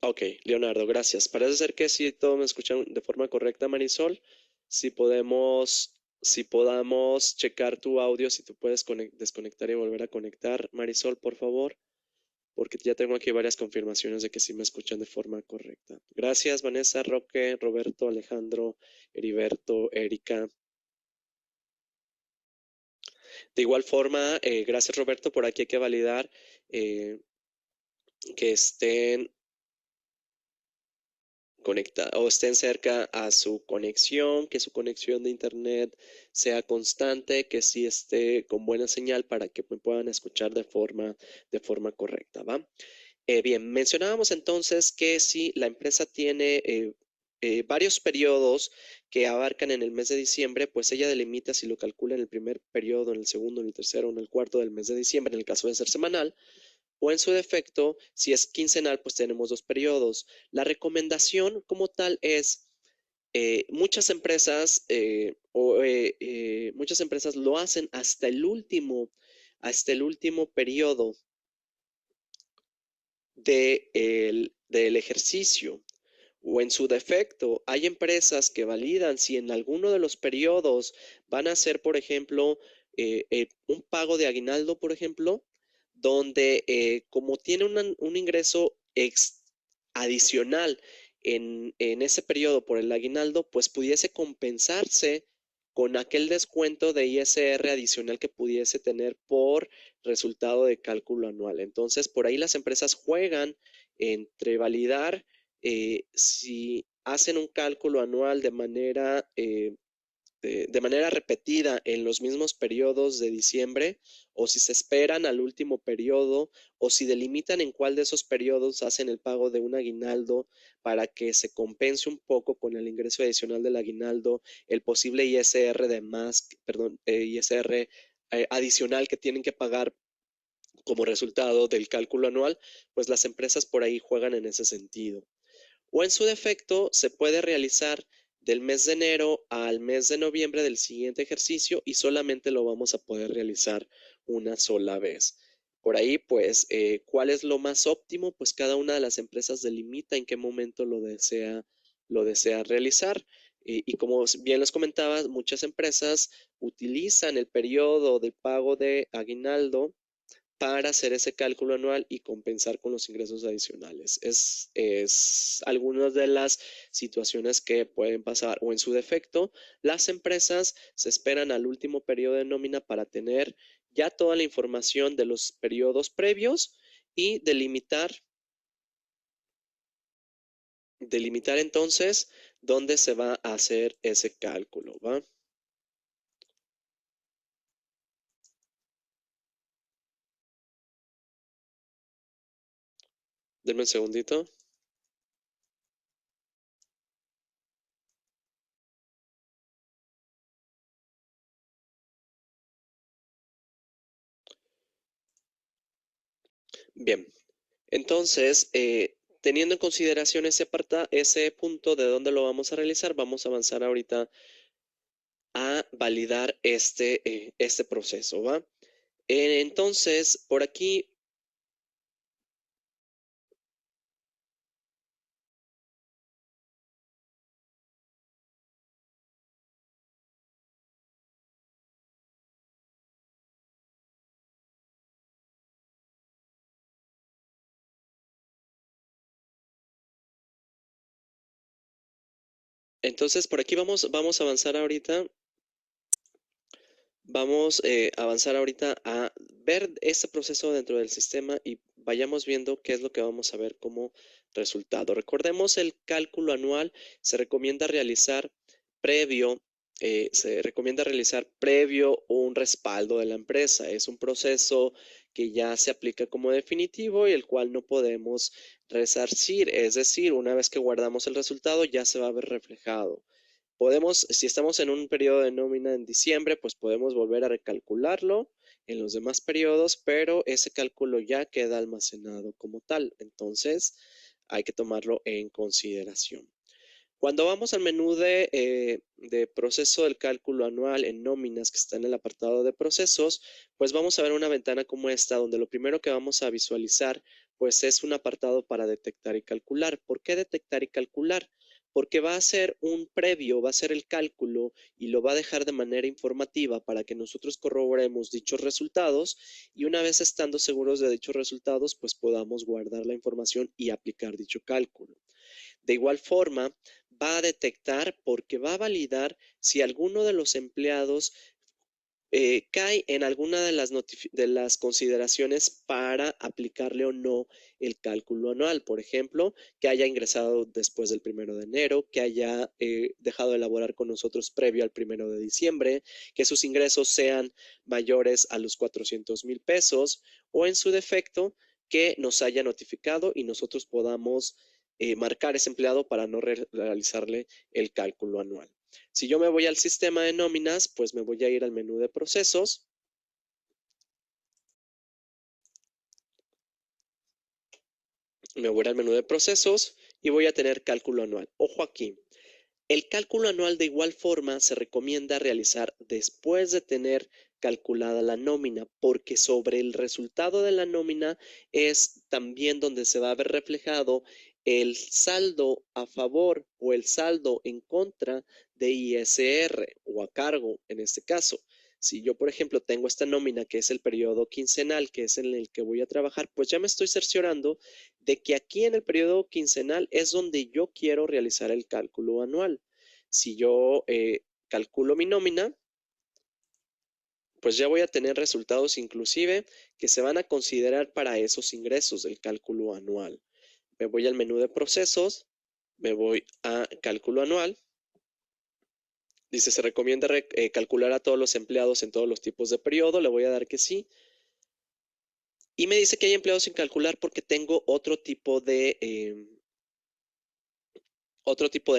Ok, Leonardo, gracias. Parece ser que sí, todos me escuchan de forma correcta, Marisol. Si podamos checar tu audio, si tú puedes desconectar y volver a conectar, Marisol, por favor, porque ya tengo aquí varias confirmaciones de que sí me escuchan de forma correcta. Gracias, Vanessa, Roque, Roberto, Alejandro, Heriberto, Erika. De igual forma, gracias, Roberto, por aquí hay que validar que estén o estén cerca a su conexión, que su conexión de internet sea constante, que sí esté con buena señal para que me puedan escuchar de forma correcta, ¿va? Bien, mencionábamos entonces que si la empresa tiene varios periodos que abarcan en el mes de diciembre, pues ella delimita si lo calcula en el primer periodo, en el segundo, en el tercero, en el cuarto del mes de diciembre, en el caso de ser semanal, o en su defecto, si es quincenal, pues tenemos 2 periodos. La recomendación como tal es, muchas empresas lo hacen hasta el último periodo del ejercicio. O en su defecto, hay empresas que validan si en alguno de los periodos van a hacer, por ejemplo, un pago de aguinaldo, por ejemplo, donde como tiene un ingreso adicional en ese periodo por el aguinaldo, pues pudiese compensarse con aquel descuento de ISR adicional que pudiese tener por resultado de cálculo anual. Entonces, por ahí las empresas juegan entre validar si hacen un cálculo anual de manera repetida en los mismos periodos de diciembre o si se esperan al último periodo o si delimitan en cuál de esos periodos hacen el pago de un aguinaldo para que se compense un poco con el ingreso adicional del aguinaldo, el posible ISR ISR adicional que tienen que pagar como resultado del cálculo anual, pues las empresas por ahí juegan en ese sentido. O en su defecto, se puede realizar del mes de enero al mes de noviembre del siguiente ejercicio y solamente lo vamos a poder realizar una sola vez. Por ahí, pues, ¿cuál es lo más óptimo? Pues cada una de las empresas delimita en qué momento lo desea realizar. Y como bien les comentaba, muchas empresas utilizan el periodo de pago de aguinaldo para hacer ese cálculo anual y compensar con los ingresos adicionales. Es algunas de las situaciones que pueden pasar, o en su defecto, las empresas se esperan al último periodo de nómina para tener ya toda la información de los periodos previos y delimitar entonces dónde se va a hacer ese cálculo, ¿va? Denme un segundito. Bien, entonces, teniendo en consideración ese punto de dónde lo vamos a realizar, vamos a avanzar ahorita a validar este proceso, ¿va? Entonces, por aquí, entonces por aquí vamos a avanzar ahorita. Vamos a avanzar ahorita a ver este proceso dentro del sistema y vayamos viendo qué es lo que vamos a ver como resultado. Recordemos el cálculo anual se recomienda realizar previo, un respaldo de la empresa. Es un proceso que ya se aplica como definitivo y el cual no podemos resarcir. Es decir, una vez que guardamos el resultado ya se va a ver reflejado. Si estamos en un periodo de nómina en diciembre, pues podemos volver a recalcularlo en los demás periodos, pero ese cálculo ya queda almacenado como tal. Entonces, hay que tomarlo en consideración. Cuando vamos al menú de proceso del cálculo anual en nóminas que está en el apartado de procesos, pues vamos a ver una ventana como esta, donde lo primero que vamos a visualizar, pues es un apartado para detectar y calcular. ¿Por qué detectar y calcular? Porque va a ser un previo, va a ser el cálculo y lo va a dejar de manera informativa para que nosotros corroboremos dichos resultados y una vez estando seguros de dichos resultados, pues podamos guardar la información y aplicar dicho cálculo. De igual forma, va a detectar porque va a validar si alguno de los empleados cae en alguna de las consideraciones para aplicarle o no el cálculo anual. Por ejemplo, que haya ingresado después del 1 de enero, que haya dejado de elaborar con nosotros previo al 1 de diciembre, que sus ingresos sean mayores a los 400,000 pesos o en su defecto, que nos haya notificado y nosotros podamos marcar ese empleado para no realizarle el cálculo anual. Si yo me voy al sistema de nóminas, pues me voy a ir al menú de procesos. Me voy al menú de procesos y voy a tener cálculo anual. Ojo aquí, el cálculo anual de igual forma se recomienda realizar después de tener calculada la nómina, porque sobre el resultado de la nómina es también donde se va a ver reflejado el saldo a favor o el saldo en contra de ISR o a cargo en este caso. Si yo, por ejemplo, tengo esta nómina que es el periodo quincenal, que es en el que voy a trabajar, pues ya me estoy cerciorando de que aquí en el periodo quincenal es donde yo quiero realizar el cálculo anual. Si yo calculo mi nómina, pues ya voy a tener resultados inclusive que se van a considerar para esos ingresos del cálculo anual. Me voy al menú de procesos, me voy a cálculo anual. Dice, se recomienda calcular a todos los empleados en todos los tipos de periodo. Le voy a dar que sí. Y me dice que hay empleados sin calcular porque tengo otro tipo de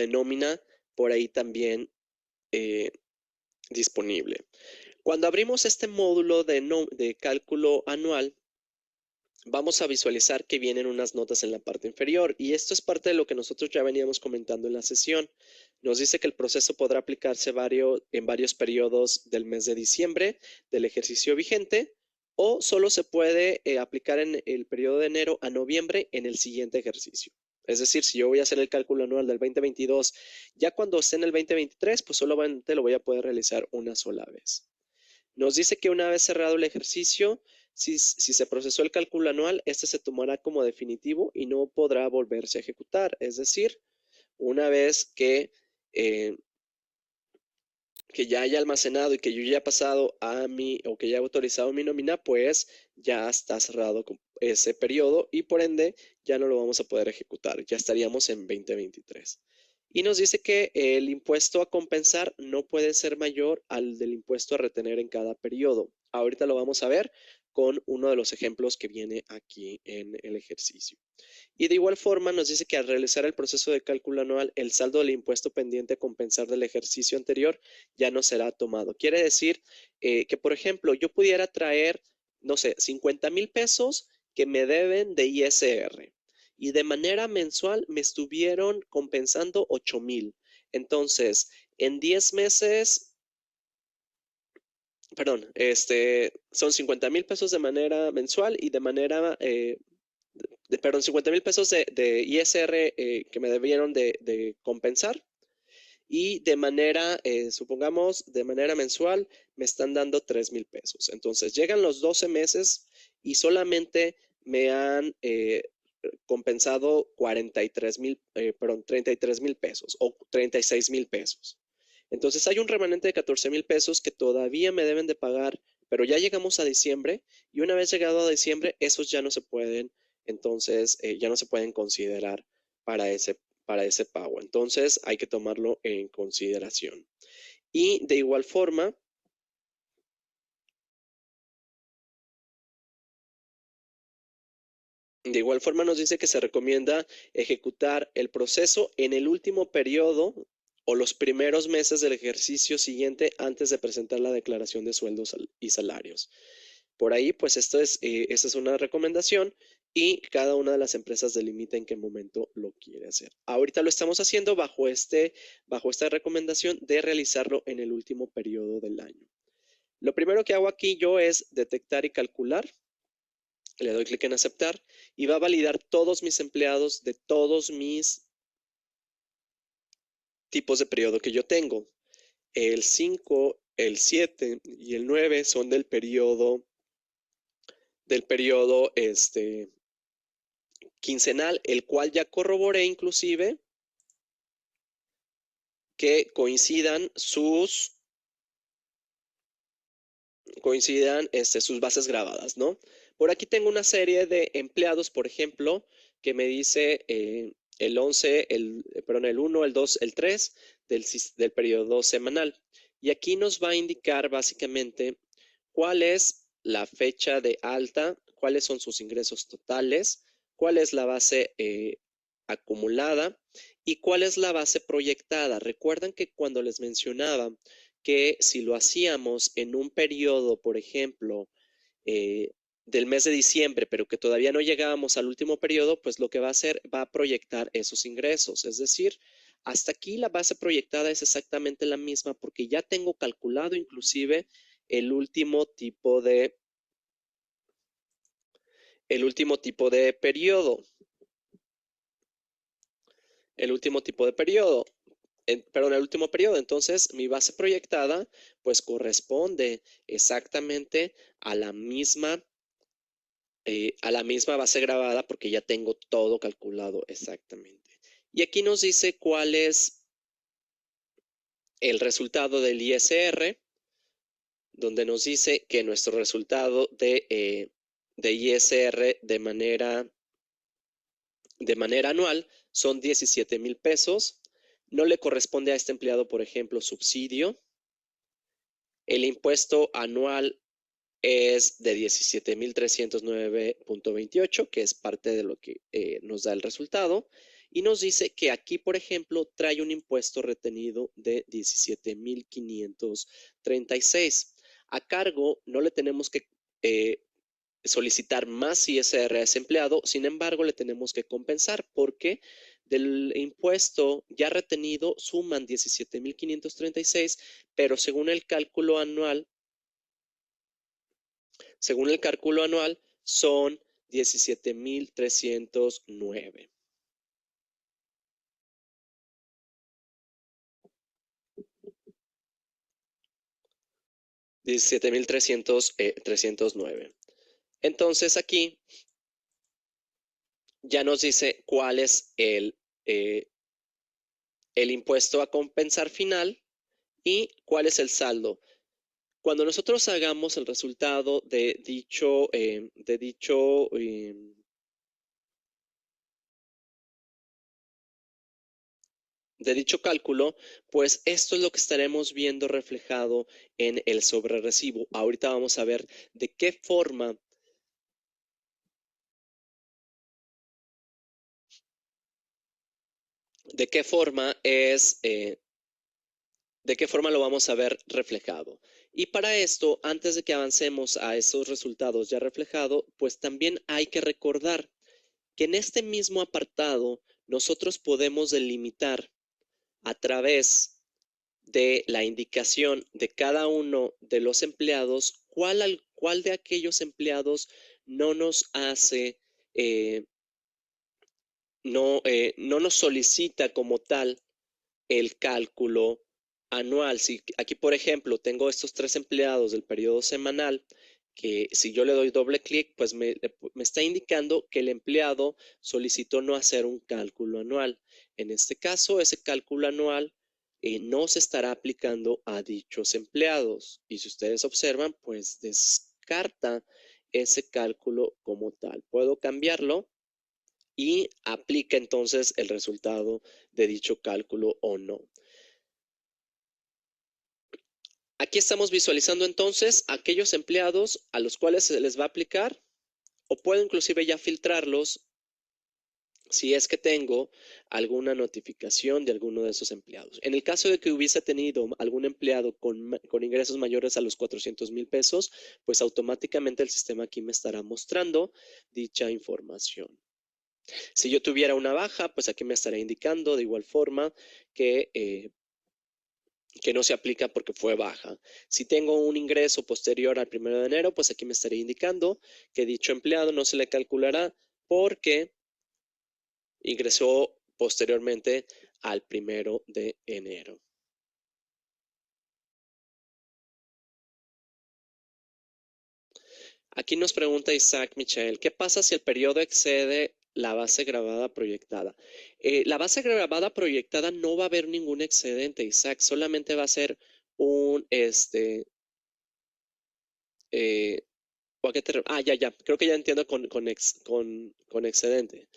nómina por ahí también disponible. Cuando abrimos este módulo de cálculo anual, vamos a visualizar que vienen unas notas en la parte inferior y esto es parte de lo que nosotros ya veníamos comentando en la sesión. Nos dice que el proceso podrá aplicarse en varios periodos del mes de diciembre del ejercicio vigente o solo se puede aplicar en el periodo de enero a noviembre en el siguiente ejercicio. Es decir, si yo voy a hacer el cálculo anual del 2022, ya cuando esté en el 2023, pues solamente lo voy a poder realizar una sola vez. Nos dice que una vez cerrado el ejercicio, si se procesó el cálculo anual, este se tomará como definitivo y no podrá volverse a ejecutar. Es decir, una vez eh, que ya haya almacenado y que yo ya he pasado a mi, o que ya he autorizado mi nómina, pues ya está cerrado ese periodo y por ende ya no lo vamos a poder ejecutar. Ya estaríamos en 2023. Y nos dice que el impuesto a compensar no puede ser mayor al del impuesto a retener en cada periodo. Ahorita lo vamos a ver con uno de los ejemplos que viene aquí en el ejercicio. Y de igual forma nos dice que al realizar el proceso de cálculo anual, el saldo del impuesto pendiente a compensar del ejercicio anterior ya no será tomado. Quiere decir que, por ejemplo, yo pudiera traer, no sé, 50,000 pesos que me deben de ISR y de manera mensual me estuvieron compensando 8,000. Entonces, en 10 meses, perdón, son 50,000 pesos de manera mensual y de manera perdón, 50,000 pesos de ISR que me debieron de compensar y de manera, supongamos, de manera mensual me están dando 3,000 pesos. Entonces llegan los 12 meses y solamente me han compensado 43,000, perdón, 33,000 pesos o 36,000 pesos. Entonces hay un remanente de 14,000 pesos que todavía me deben de pagar, pero ya llegamos a diciembre y una vez llegado a diciembre, esos ya no se pueden, entonces ya no se pueden considerar para ese pago. Entonces hay que tomarlo en consideración. Y de igual forma nos dice que se recomienda ejecutar el proceso en el último periodo o los primeros meses del ejercicio siguiente antes de presentar la declaración de sueldos y salarios. Por ahí, pues esa es una recomendación y cada una de las empresas delimita en qué momento lo quiere hacer. Ahorita lo estamos haciendo bajo esta recomendación de realizarlo en el último periodo del año. Lo primero que hago aquí yo es detectar y calcular. Le doy clic en aceptar y va a validar todos mis empleados de todos mis tipos de periodo que yo tengo. El 5, el 7 y el 9 son del periodo quincenal, el cual ya corroboré inclusive que coincidan sus bases grabadas, ¿no? Por aquí tengo una serie de empleados, por ejemplo, que me dice el 11, perdón, el 1, el 2, el 3 del periodo semanal. Y aquí nos va a indicar básicamente cuál es la fecha de alta, cuáles son sus ingresos totales, cuál es la base acumulada y cuál es la base proyectada. Recuerdan que cuando les mencionaba que si lo hacíamos en un periodo, por ejemplo, eh, del mes de diciembre, pero que todavía no llegábamos al último periodo, pues lo que va a hacer va a proyectar esos ingresos. Es decir, hasta aquí la base proyectada es exactamente la misma porque ya tengo calculado inclusive el último tipo de, el último tipo de periodo. El último tipo de periodo. Perdón, el último periodo. Entonces, mi base proyectada, pues corresponde exactamente a la misma base grabada porque ya tengo todo calculado exactamente. Y aquí nos dice cuál es el resultado del ISR, donde nos dice que nuestro resultado de ISR de manera anual son 17,000 pesos. No le corresponde a este empleado, por ejemplo, subsidio. El impuesto anual es de 17,309.28, que es parte de lo que nos da el resultado. Y nos dice que aquí, por ejemplo, trae un impuesto retenido de 17,536. A cargo, no le tenemos que solicitar más ISR a ese empleado, sin embargo, le tenemos que compensar porque del impuesto ya retenido suman 17,536, pero según el cálculo anual, son 17,309. 17,309. Entonces aquí ya nos dice cuál es el impuesto a compensar final y cuál es el saldo. Cuando nosotros hagamos el resultado de dicho cálculo, pues esto es lo que estaremos viendo reflejado en el sobrerrecibo. Ahorita vamos a ver de qué forma lo vamos a ver reflejado. Y para esto, antes de que avancemos a esos resultados ya reflejados, pues también hay que recordar que en este mismo apartado nosotros podemos delimitar a través de la indicación de cada uno de los empleados cuál de aquellos empleados no nos hace, no nos solicita como tal el cálculo anual. Si aquí, por ejemplo, tengo estos 3 empleados del periodo semanal, que si yo le doy doble clic, pues me está indicando que el empleado solicitó no hacer un cálculo anual. En este caso, ese cálculo anual no se estará aplicando a dichos empleados. Y si ustedes observan, pues descarta ese cálculo como tal. Puedo cambiarlo y aplica entonces el resultado de dicho cálculo o no. Aquí estamos visualizando entonces aquellos empleados a los cuales se les va a aplicar, o puedo inclusive ya filtrarlos si es que tengo alguna notificación de alguno de esos empleados. En el caso de que hubiese tenido algún empleado con ingresos mayores a los 400,000 pesos, pues automáticamente el sistema aquí me estará mostrando dicha información. Si yo tuviera una baja, pues aquí me estará indicando de igual forma que no se aplica porque fue baja. Si tengo un ingreso posterior al 1 de enero, pues aquí me estaría indicando que dicho empleado no se le calculará porque ingresó posteriormente al 1 de enero. Aquí nos pregunta Isaac Michel, ¿qué pasa si el periodo excede la base grabada proyectada? La base grabada proyectada no va a haber ningún excedente, Isaac, solamente va a ser un, ya, creo que ya entiendo con excedente.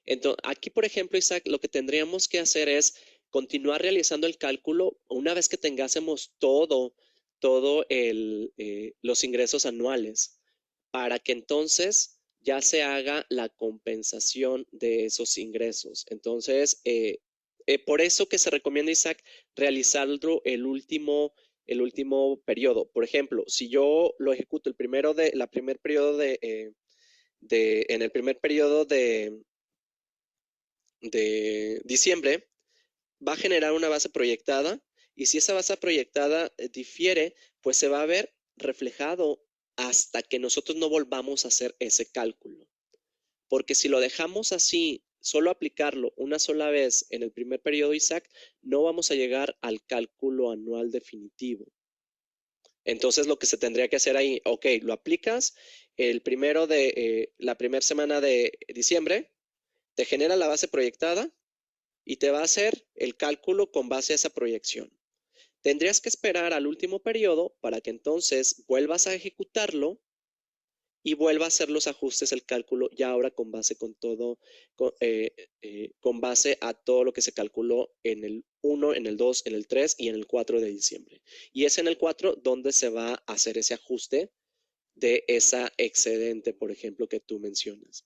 Entonces, aquí, por ejemplo, Isaac, lo que tendríamos que hacer es continuar realizando el cálculo una vez que tengásemos los ingresos anuales, para que entonces ya se haga la compensación de esos ingresos. Entonces, por eso que se recomienda, Isaac, realizarlo el último periodo. Por ejemplo, si yo lo ejecuto en el primer periodo de diciembre, va a generar una base proyectada, y si esa base proyectada difiere, pues se va a ver reflejado hasta que nosotros no volvamos a hacer ese cálculo. Porque si lo dejamos así, solo aplicarlo una sola vez en el primer periodo, Isaac, no vamos a llegar al cálculo anual definitivo. Entonces lo que se tendría que hacer ahí, ok, lo aplicas la primera semana de diciembre, te genera la base proyectada y te va a hacer el cálculo con base a esa proyección. Tendrías que esperar al último periodo para que entonces vuelvas a ejecutarlo y vuelva a hacer los ajustes, el cálculo, ya ahora con base con base a todo lo que se calculó en el 1, en el 2, en el 3 y en el 4 de diciembre. Y es en el 4 donde se va a hacer ese ajuste de esa excedente, por ejemplo, que tú mencionas.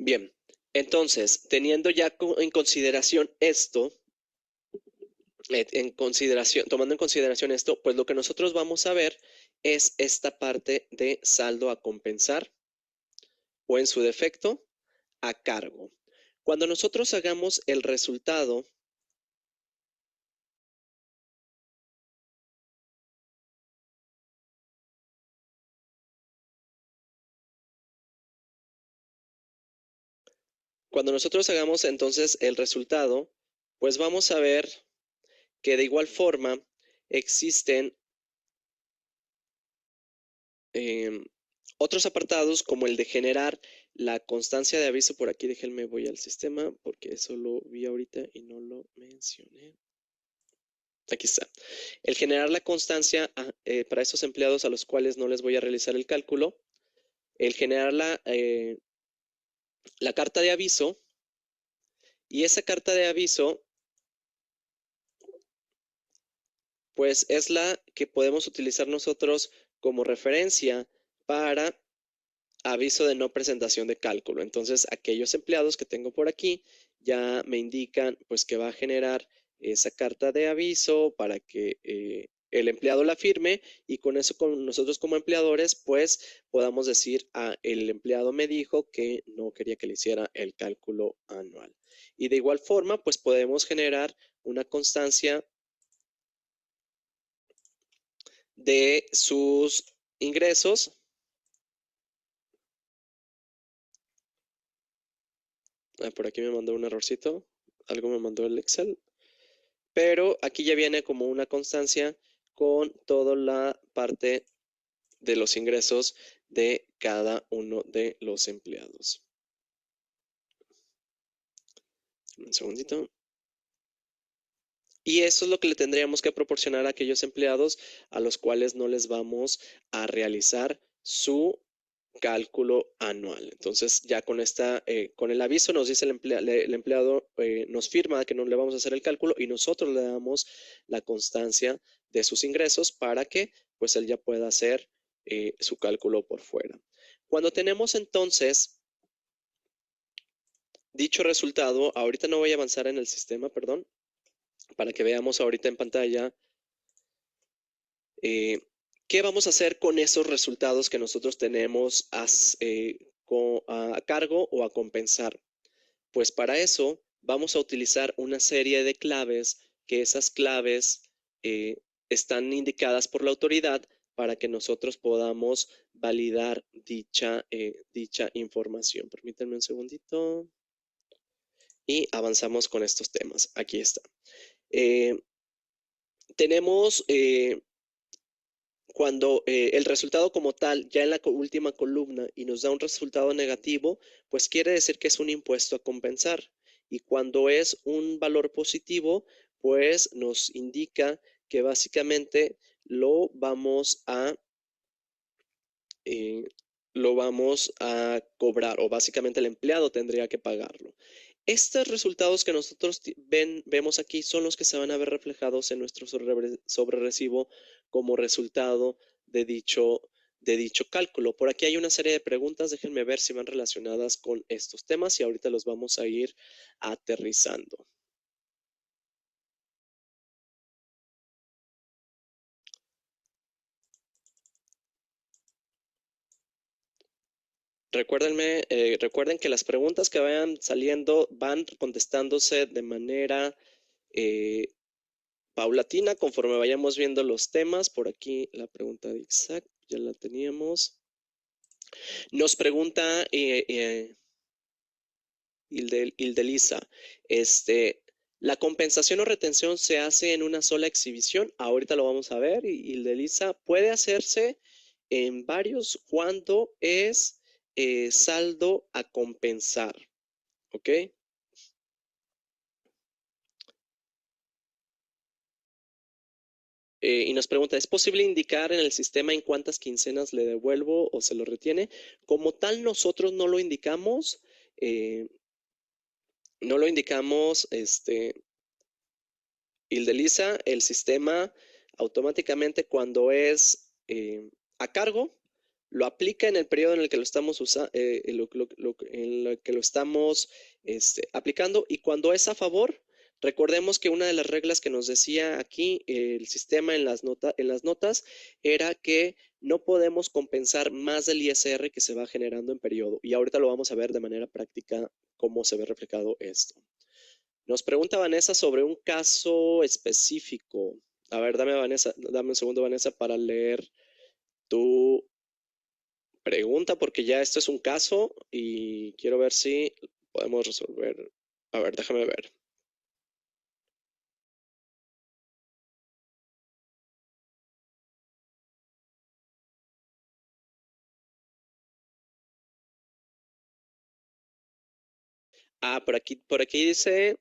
Bien, entonces, teniendo ya en consideración esto, tomando en consideración esto, pues lo que nosotros vamos a ver es esta parte de saldo a compensar, o en su defecto, a cargo. Cuando nosotros hagamos el resultado Cuando nosotros hagamos entonces el resultado, pues vamos a ver que de igual forma existen otros apartados como el de generar la constancia de aviso. Por aquí déjenme voy al sistema porque eso lo vi ahorita y no lo mencioné. Aquí está. El generar la constancia para esos empleados a los cuales no les voy a realizar el cálculo. El generar la carta de aviso. Y esa carta de aviso, pues es la que podemos utilizar nosotros como referencia para aviso de no presentación de cálculo. Entonces, aquellos empleados que tengo por aquí ya me indican pues que va a generar esa carta de aviso para que el empleado la firme y con eso con nosotros como empleadores pues podamos decir, el empleado me dijo que no quería que le hiciera el cálculo anual. Y de igual forma pues podemos generar una constancia de sus ingresos. Por aquí me mandó un errorcito. Algo me mandó el Excel. Pero aquí ya viene como una constancia con toda la parte de los ingresos de cada uno de los empleados. Un segundito. Y eso es lo que le tendríamos que proporcionar a aquellos empleados a los cuales no les vamos a realizar su cálculo anual. Entonces ya con con el aviso nos dice el empleado, nos firma que no le vamos a hacer el cálculo y nosotros le damos la constancia de sus ingresos para que pues él ya pueda hacer su cálculo por fuera. Cuando tenemos entonces dicho resultado, ahorita no voy a avanzar en el sistema, perdón, para que veamos ahorita en pantalla ¿qué vamos a hacer con esos resultados que nosotros tenemos a cargo o a compensar? Pues para eso vamos a utilizar una serie de claves, que esas claves están indicadas por la autoridad para que nosotros podamos validar dicha información. Permítanme un segundito y avanzamos con estos temas. Aquí está. Tenemos cuando el resultado como tal, ya en la última columna, y nos da un resultado negativo, pues quiere decir que es un impuesto a compensar. Y cuando es un valor positivo, pues nos indica que básicamente lo vamos a cobrar, o básicamente el empleado tendría que pagarlo. Estos resultados que nosotros vemos aquí son los que se van a ver reflejados en nuestro sobrerecibo como resultado de dicho cálculo. Por aquí hay una serie de preguntas, déjenme ver si van relacionadas con estos temas y ahorita los vamos a ir aterrizando. Recuerden que las preguntas que vayan saliendo van contestándose de manera paulatina conforme vayamos viendo los temas. Por aquí la pregunta de Isaac ya la teníamos. Nos pregunta Hildelisa, ¿la compensación o retención se hace en una sola exhibición? Ahorita lo vamos a ver. Hildelisa, puede hacerse en varios cuando es saldo a compensar. ¿Ok? Y nos pregunta, ¿es posible indicar en el sistema en cuántas quincenas le devuelvo o se lo retiene? Como tal, nosotros no lo indicamos. No lo indicamos, Hildelisa, el sistema automáticamente cuando es a cargo, lo aplica en el periodo en el que lo estamos en el que lo estamos aplicando, y cuando es a favor, recordemos que una de las reglas que nos decía aquí el sistema en las notas era que no podemos compensar más del ISR que se va generando en periodo, y ahorita lo vamos a ver de manera práctica cómo se ve reflejado esto. Nos pregunta Vanessa sobre un caso específico. A ver, dame un segundo, Vanessa, para leer tu pregunta, porque ya esto es un caso y quiero ver si podemos resolver. A ver, déjame ver. Ah, por aquí dice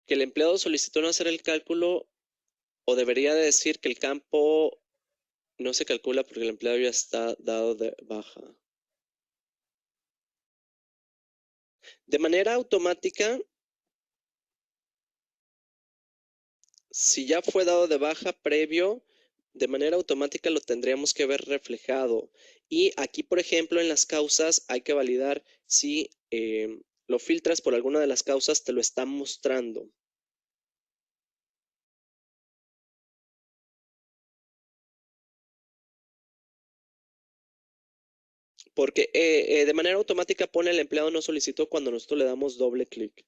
que el empleado solicitó no hacer el cálculo, o debería de decir que el campo no se calcula porque el empleado ya está dado de baja. De manera automática, si ya fue dado de baja previo, de manera automática lo tendríamos que ver reflejado. Y aquí, por ejemplo, en las causas hay que validar si lo filtras por alguna de las causas, te lo está mostrando. Porque de manera automática pone el empleado no solicitó cuando nosotros le damos doble clic.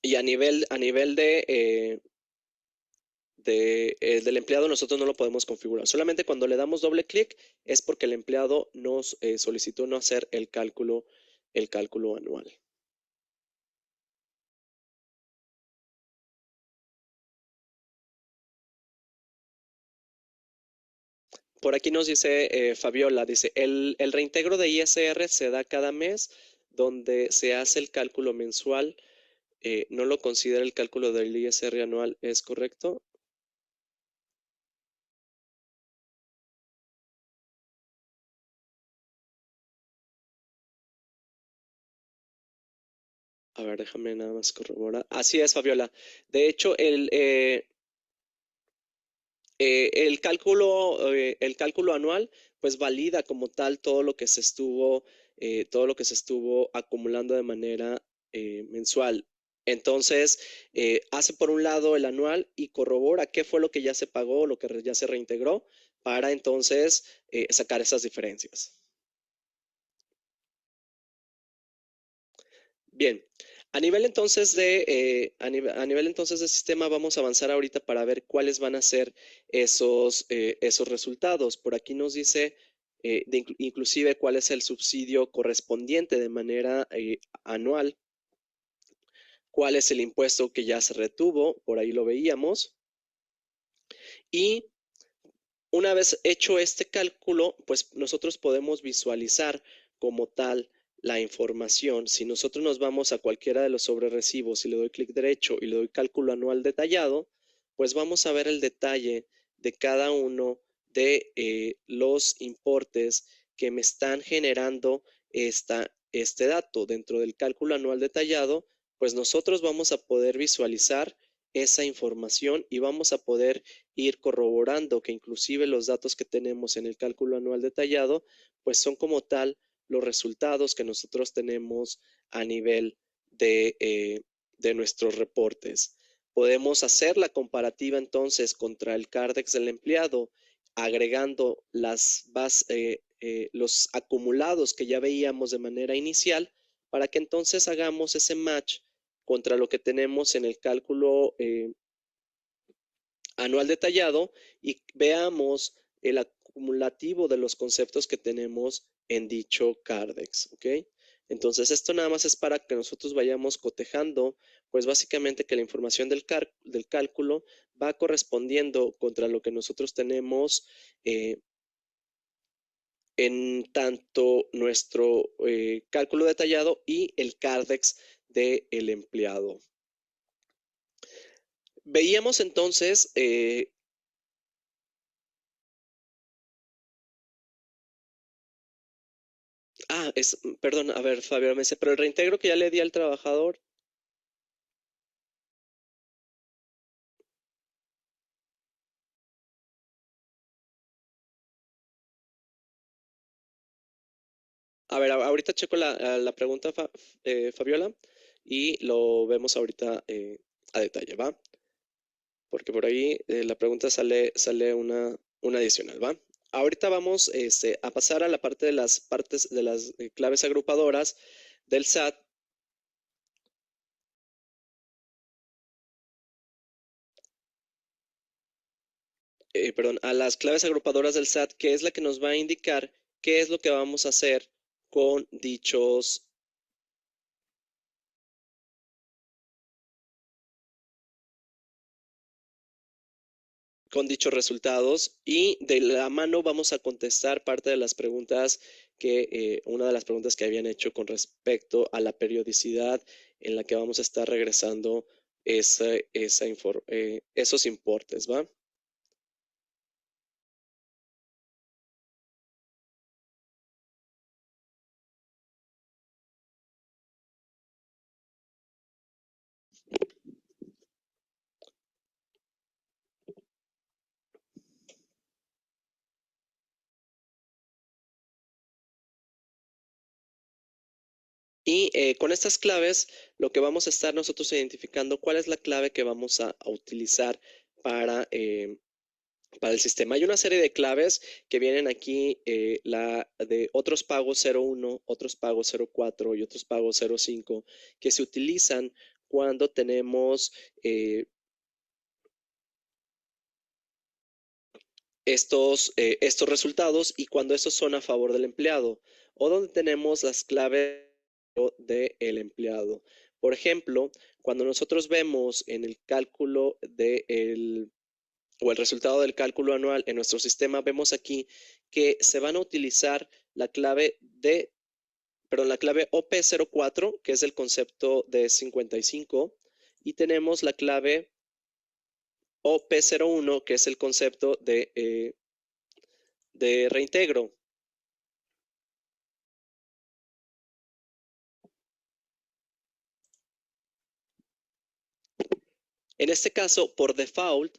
Y a nivel del empleado nosotros no lo podemos configurar. Solamente cuando le damos doble clic es porque el empleado nos solicitó no hacer el cálculo anual. Por aquí nos dice Fabiola, dice, el reintegro de ISR se da cada mes donde se hace el cálculo mensual. ¿No lo considera el cálculo del ISR anual? ¿Es correcto? A ver, déjame nada más corroborar. Así es, Fabiola. De hecho, el cálculo anual, pues valida como tal todo lo que se estuvo acumulando de manera mensual. Entonces, hace por un lado el anual y corrobora qué fue lo que ya se pagó, lo que ya se reintegró, para entonces sacar esas diferencias. Bien, a nivel entonces de sistema vamos a avanzar ahorita para ver cuáles van a ser esos resultados. Por aquí nos dice inclusive cuál es el subsidio correspondiente de manera anual, cuál es el impuesto que ya se retuvo, por ahí lo veíamos. Y una vez hecho este cálculo, pues nosotros podemos visualizar como tal la información. Si nosotros nos vamos a cualquiera de los sobrerecibos y le doy clic derecho y le doy cálculo anual detallado, pues vamos a ver el detalle de cada uno de los importes que me están generando este dato. Dentro del cálculo anual detallado, pues nosotros vamos a poder visualizar esa información y vamos a poder ir corroborando que inclusive los datos que tenemos en el cálculo anual detallado, pues son como tal los resultados que nosotros tenemos a nivel de nuestros reportes. Podemos hacer la comparativa entonces contra el CARDEX del empleado, agregando los acumulados que ya veíamos de manera inicial, para que entonces hagamos ese match contra lo que tenemos en el cálculo anual detallado y veamos el acumulativo de los conceptos que tenemos en dicho CARDEX, ¿ok? Entonces, esto nada más es para que nosotros vayamos cotejando, pues básicamente que la información del cálculo va correspondiendo contra lo que nosotros tenemos en tanto nuestro cálculo detallado y el CARDEX del empleado. Veíamos entonces perdón, a ver, Fabio, me dice, pero el reintegro que ya le di al trabajador. A ver, ahorita checo la pregunta, Fabiola, y lo vemos ahorita a detalle, ¿va? Porque por ahí la pregunta sale una adicional, ¿va? Ahorita vamos a pasar a la parte de las claves agrupadoras del SAT. a las claves agrupadoras del SAT, que es la que nos va a indicar qué es lo que vamos a hacer con dichos resultados, y de la mano vamos a contestar parte de las preguntas una de las preguntas que habían hecho con respecto a la periodicidad en la que vamos a estar regresando esos importes, ¿va? Y con estas claves, lo que vamos a estar nosotros identificando, cuál es la clave que vamos a utilizar para, el sistema. Hay una serie de claves que vienen aquí, la de otros pagos 01, otros pagos 04 y otros pagos 05, que se utilizan cuando tenemos estos resultados y cuando estos son a favor del empleado, o donde tenemos las claves del empleado. Por ejemplo, cuando nosotros vemos en el cálculo o el resultado del cálculo anual en nuestro sistema, vemos aquí que se van a utilizar la clave la clave OP04, que es el concepto de 55, y tenemos la clave OP01, que es el concepto de reintegro. En este caso, por default,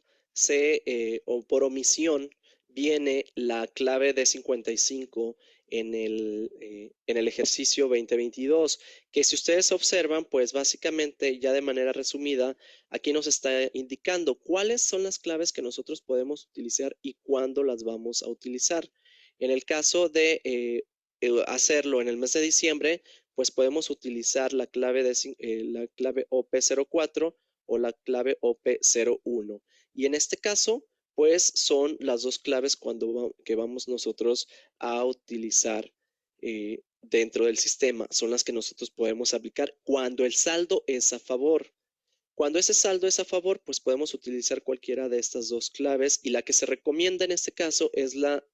o por omisión, viene la clave de 55 en el ejercicio 2022, que si ustedes observan, pues básicamente ya de manera resumida, aquí nos está indicando cuáles son las claves que nosotros podemos utilizar y cuándo las vamos a utilizar. En el caso de hacerlo en el mes de diciembre, pues podemos utilizar la clave OP04 o la clave OP01. Y en este caso, pues son las dos claves que vamos nosotros a utilizar dentro del sistema. Son las que nosotros podemos aplicar cuando el saldo es a favor. Cuando ese saldo es a favor, pues podemos utilizar cualquiera de estas dos claves, y la que se recomienda en este caso es la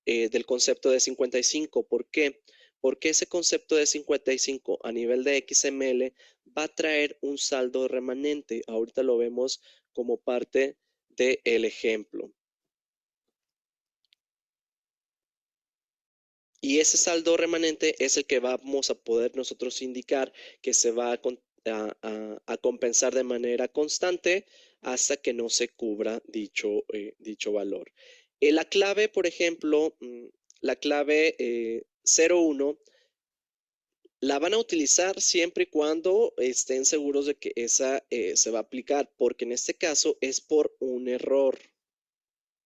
del concepto de 55. ¿Por qué? Porque ese concepto de 55 a nivel de XML va a traer un saldo remanente. Ahorita lo vemos como parte del ejemplo. Y ese saldo remanente es el que vamos a poder nosotros indicar que se va a compensar de manera constante hasta que no se cubra dicho valor. La clave, por ejemplo, la clave 01, la van a utilizar siempre y cuando estén seguros de que esa se va a aplicar, porque en este caso es por un error.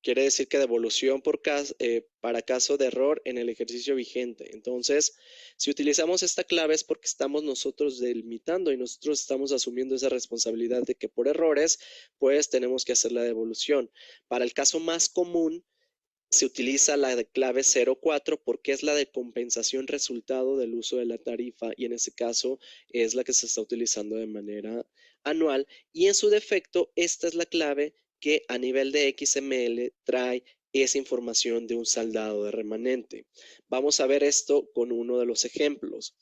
Quiere decir que devolución para caso de error en el ejercicio vigente. Entonces, si utilizamos esta clave es porque estamos nosotros delimitando y nosotros estamos asumiendo esa responsabilidad de que por errores, pues tenemos que hacer la devolución. Para el caso más común, se utiliza la de clave 04 porque es la de compensación resultado del uso de la tarifa, y en ese caso es la que se está utilizando de manera anual, y en su defecto esta es la clave que a nivel de XML trae esa información de un saldado de remanente. Vamos a ver esto con uno de los ejemplos.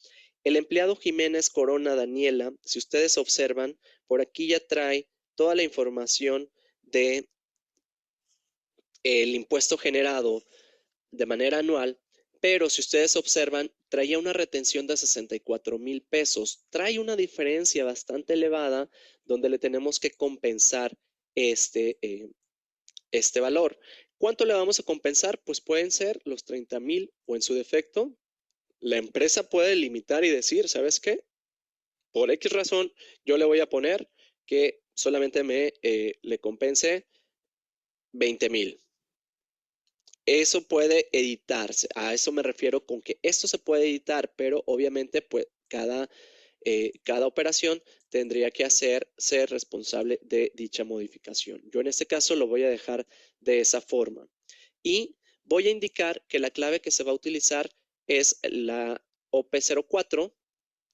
El empleado Jiménez Corona Daniela, si ustedes observan, por aquí ya trae toda la información de el impuesto generado de manera anual, pero si ustedes observan, traía una retención de 64,000 pesos. Trae una diferencia bastante elevada donde le tenemos que compensar este valor. ¿Cuánto le vamos a compensar? Pues pueden ser los 30,000, o en su defecto, la empresa puede limitar y decir, ¿sabes qué? Por X razón, yo le voy a poner que solamente le compense 20,000. Eso puede editarse. A eso me refiero con que esto se puede editar, pero obviamente pues cada cada operación tendría que ser responsable de dicha modificación. Yo en este caso lo voy a dejar de esa forma. Y voy a indicar que la clave que se va a utilizar es la OP04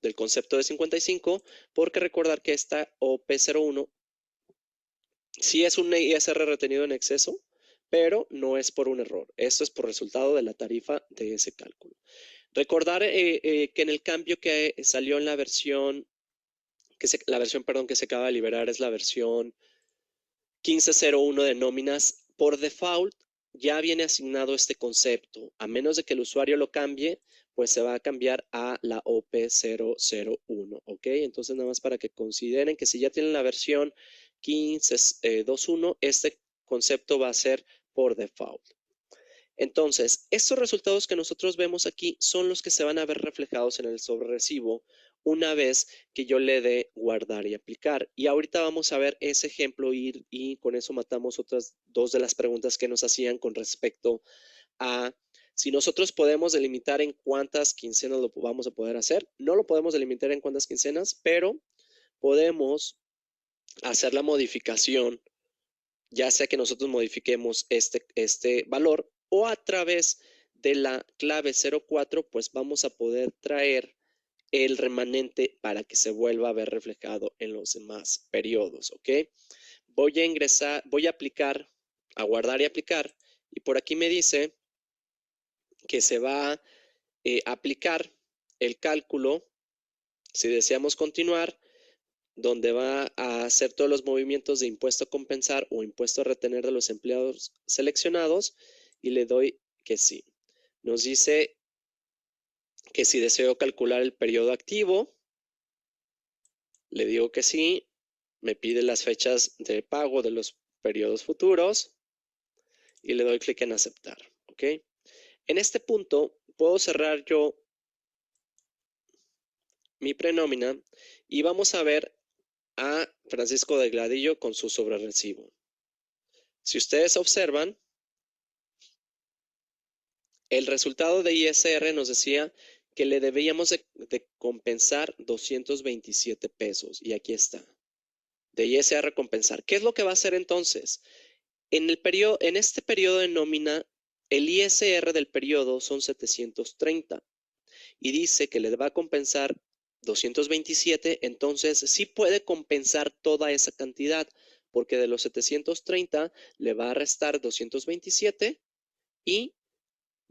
del concepto de 55, porque recordar que esta OP01 sí es un ISR retenido en exceso, pero no es por un error. Esto es por resultado de la tarifa de ese cálculo. Recordar que en el cambio que salió en la versión, que se acaba de liberar es la versión 1501 de nóminas, por default ya viene asignado este concepto. A menos de que el usuario lo cambie, pues se va a cambiar a la OP001, ¿ok? Entonces nada más para que consideren que si ya tienen la versión 15.2.1, este concepto va a ser por default. Entonces, estos resultados que nosotros vemos aquí son los que se van a ver reflejados en el sobrerecibo una vez que yo le dé guardar y aplicar. Y ahorita vamos a ver ese ejemplo y con eso matamos otras dos de las preguntas que nos hacían con respecto a si nosotros podemos delimitar en cuántas quincenas lo vamos a poder hacer. No lo podemos delimitar en cuántas quincenas, pero podemos hacer la modificación, ya sea que nosotros modifiquemos este valor o a través de la clave 04, pues vamos a poder traer el remanente para que se vuelva a ver reflejado en los demás periodos, ¿ok? Voy a ingresar, voy a aplicar, a guardar y aplicar, y por aquí me dice que se va a aplicar el cálculo, si deseamos continuar, donde va a hacer todos los movimientos de impuesto a compensar o impuesto a retener de los empleados seleccionados y le doy que sí. Nos dice que si deseo calcular el periodo activo, le digo que sí, me pide las fechas de pago de los periodos futuros y le doy clic en aceptar, ¿ok? En este punto puedo cerrar yo mi prenómina y vamos a ver a Francisco Delgadillo con su sobrerecibo. Si ustedes observan, el resultado de ISR nos decía que le debíamos de compensar 227 pesos y aquí está. De ISR compensar. ¿Qué es lo que va a hacer entonces? En este periodo de nómina, el ISR del periodo son 730 y dice que le va a compensar 227, entonces sí puede compensar toda esa cantidad, porque de los 730 le va a restar 227 y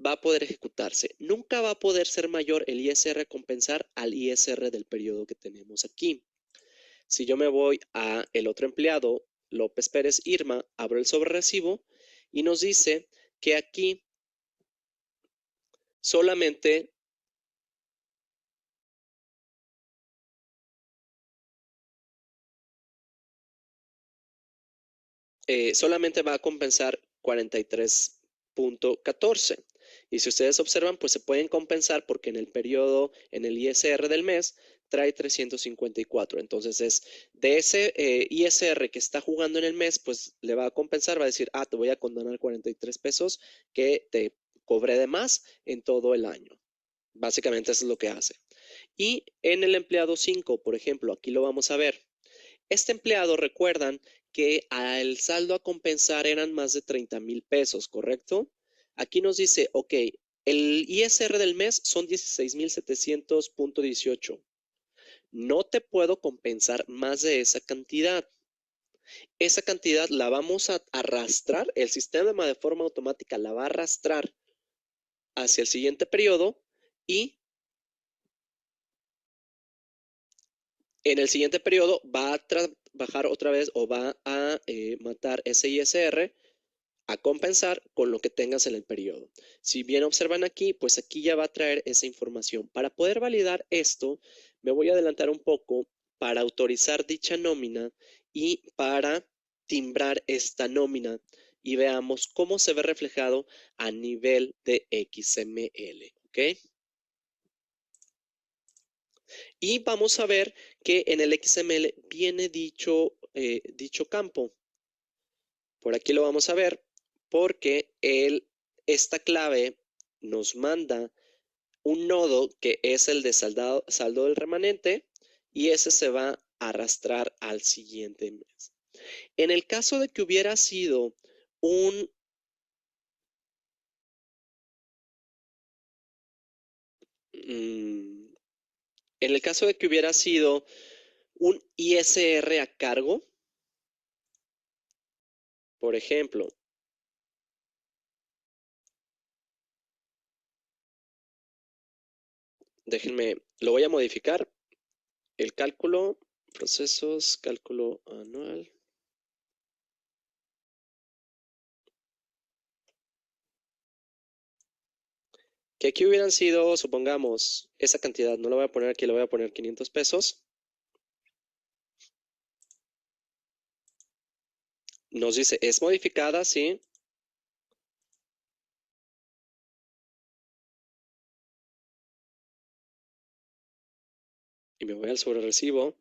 va a poder ejecutarse. Nunca va a poder ser mayor el ISR a compensar al ISR del periodo que tenemos aquí. Si yo me voy a el otro empleado, López Pérez Irma, abro el sobrerecibo y nos dice que aquí solamente va a compensar 43.14. Y si ustedes observan, pues se pueden compensar porque en el periodo, en el ISR del mes, trae 354. Entonces es de ese ISR que está jugando en el mes, pues le va a compensar, va a decir, te voy a condonar 43 pesos que te cobré de más en todo el año. Básicamente eso es lo que hace. Y en el empleado 5, por ejemplo, aquí lo vamos a ver. Este empleado, recuerdan que el saldo a compensar eran más de 30,000 pesos, ¿correcto? Aquí nos dice, ok, el ISR del mes son 16,700.18. No te puedo compensar más de esa cantidad. Esa cantidad la vamos a arrastrar, el sistema de forma automática la va a arrastrar hacia el siguiente periodo y en el siguiente periodo va a trabajar otra vez o va a matar ese ISR a compensar con lo que tengas en el periodo. Si bien observan aquí, pues aquí ya va a traer esa información. Para poder validar esto, me voy a adelantar un poco para autorizar dicha nómina y para timbrar esta nómina y veamos cómo se ve reflejado a nivel de XML, ¿ok? Y vamos a ver que en el XML viene dicho campo. Por aquí lo vamos a ver porque esta clave nos manda un nodo que es el de saldo del remanente y ese se va a arrastrar al siguiente mes. En el caso de que hubiera sido un en el caso de que hubiera sido un ISR a cargo, por ejemplo, déjenme, lo voy a modificar. El cálculo, procesos, cálculo anual. Que aquí hubieran sido, supongamos, esa cantidad, no la voy a poner aquí, la voy a poner 500 pesos. Nos dice, es modificada, sí. Y me voy al sobre recibo.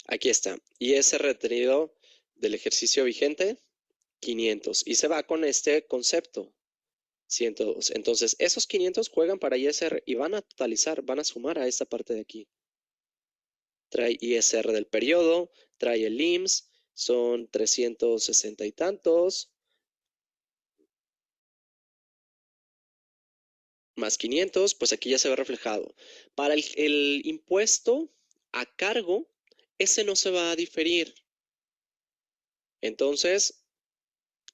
Aquí está. Y ese retenido del ejercicio vigente, 500. Y se va con este concepto, 102. Entonces, esos 500 juegan para ISR y van a totalizar, van a sumar a esta parte de aquí. Trae ISR del periodo, trae el IMSS, son 360 y tantos, más 500, pues aquí ya se ve reflejado. Para el impuesto a cargo, ese no se va a diferir. Entonces,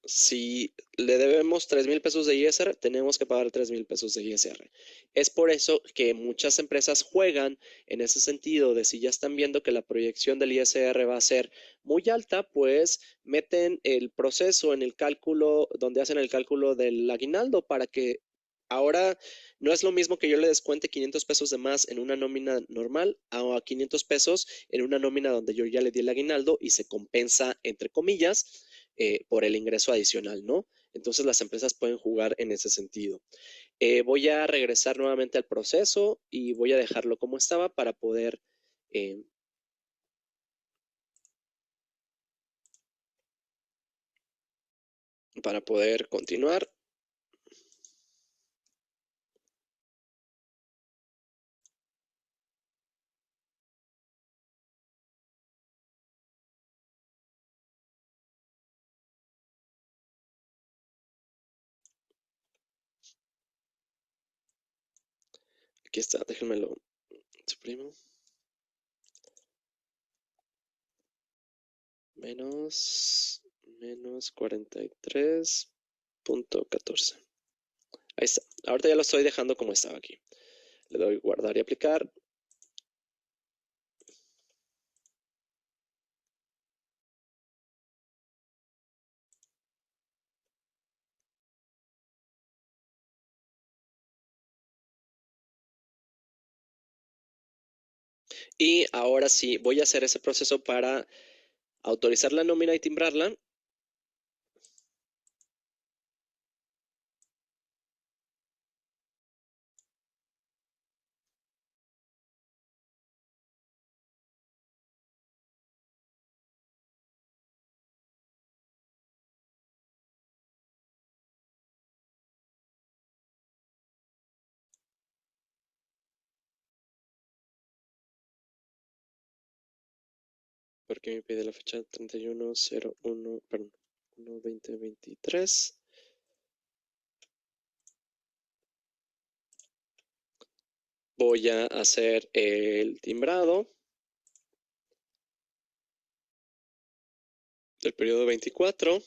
si le debemos 3,000 pesos de ISR, tenemos que pagar 3,000 pesos de ISR. Es por eso que muchas empresas juegan en ese sentido de si ya están viendo que la proyección del ISR va a ser muy alta, pues meten el proceso en el cálculo, donde hacen el cálculo del aguinaldo para que ahora no es lo mismo que yo le descuente 500 pesos de más en una nómina normal a 500 pesos en una nómina donde yo ya le di el aguinaldo y se compensa, entre comillas, por el ingreso adicional, ¿no? Entonces las empresas pueden jugar en ese sentido. Voy a regresar nuevamente al proceso y voy a dejarlo como estaba eh, para poder continuar. Aquí está, déjenme lo suprimo. Menos 43.14. Ahí está. Ahorita ya lo estoy dejando como estaba aquí. Le doy guardar y aplicar. Y ahora sí, voy a hacer ese proceso para autorizar la nómina y timbrarla. Porque me pide la fecha 31/01, perdón, 1/2023. Voy a hacer el timbrado del periodo 24.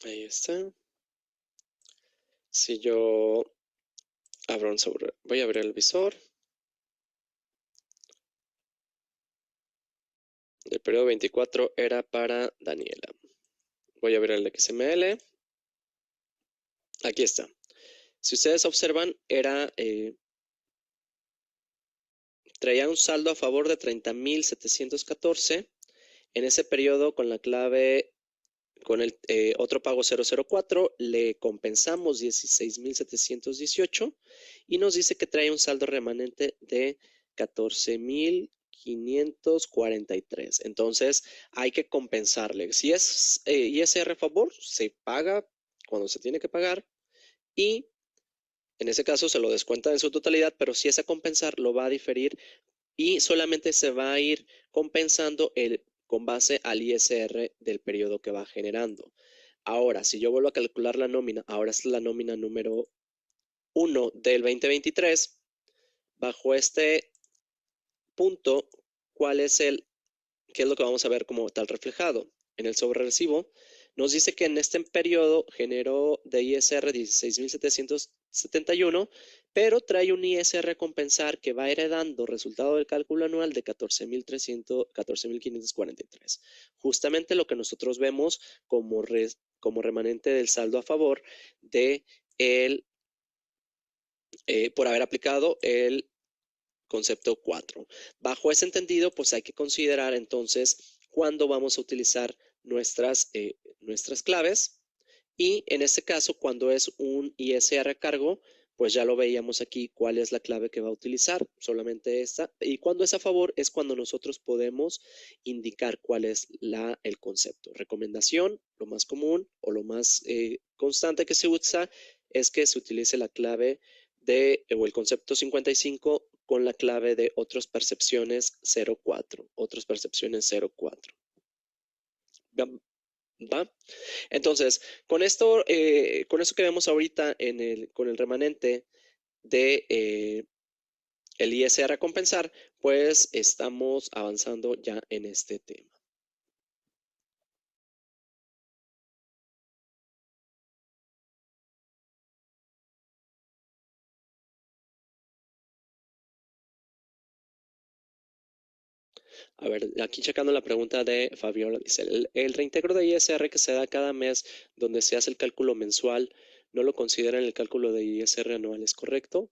Ahí está. Si yo voy a abrir el visor del periodo 24 era para Daniela. Voy a abrir el XML. Aquí está. Si ustedes observan, traía un saldo a favor de 30,714. En ese periodo, con la clave, con el otro pago 004, le compensamos 16,718 y nos dice que trae un saldo remanente de 14,543. Entonces, hay que compensarle. Si es ISR a favor, se paga cuando se tiene que pagar y en ese caso se lo descuenta en su totalidad, pero si es a compensar, lo va a diferir y solamente se va a ir compensando con base al ISR del periodo que va generando. Ahora, si yo vuelvo a calcular la nómina, ahora es la nómina número 1 del 2023, bajo este punto, ¿qué es lo que vamos a ver como tal reflejado? En el sobrerecibo, nos dice que en este periodo generó de ISR 16,771, pero trae un ISR a compensar que va heredando resultado del cálculo anual de 14,543. Justamente lo que nosotros vemos como remanente del saldo a favor de por haber aplicado el concepto 4. Bajo ese entendido, pues hay que considerar entonces cuándo vamos a utilizar nuestras claves y en este caso, cuando es un ISR a cargo, pues ya lo veíamos aquí cuál es la clave que va a utilizar, solamente esta. Y cuando es a favor es cuando nosotros podemos indicar cuál es el concepto. Recomendación, lo más común o lo más constante que se usa es que se utilice la clave o el concepto 55 con la clave de otras percepciones 04. Otras percepciones 04. ¿Va? Entonces, con esto que vemos ahorita con el remanente de el ISR a compensar, pues estamos avanzando ya en este tema. A ver, aquí checando la pregunta de Fabiola, dice, el reintegro de ISR que se da cada mes donde se hace el cálculo mensual, no lo considera en el cálculo de ISR anual, ¿es correcto?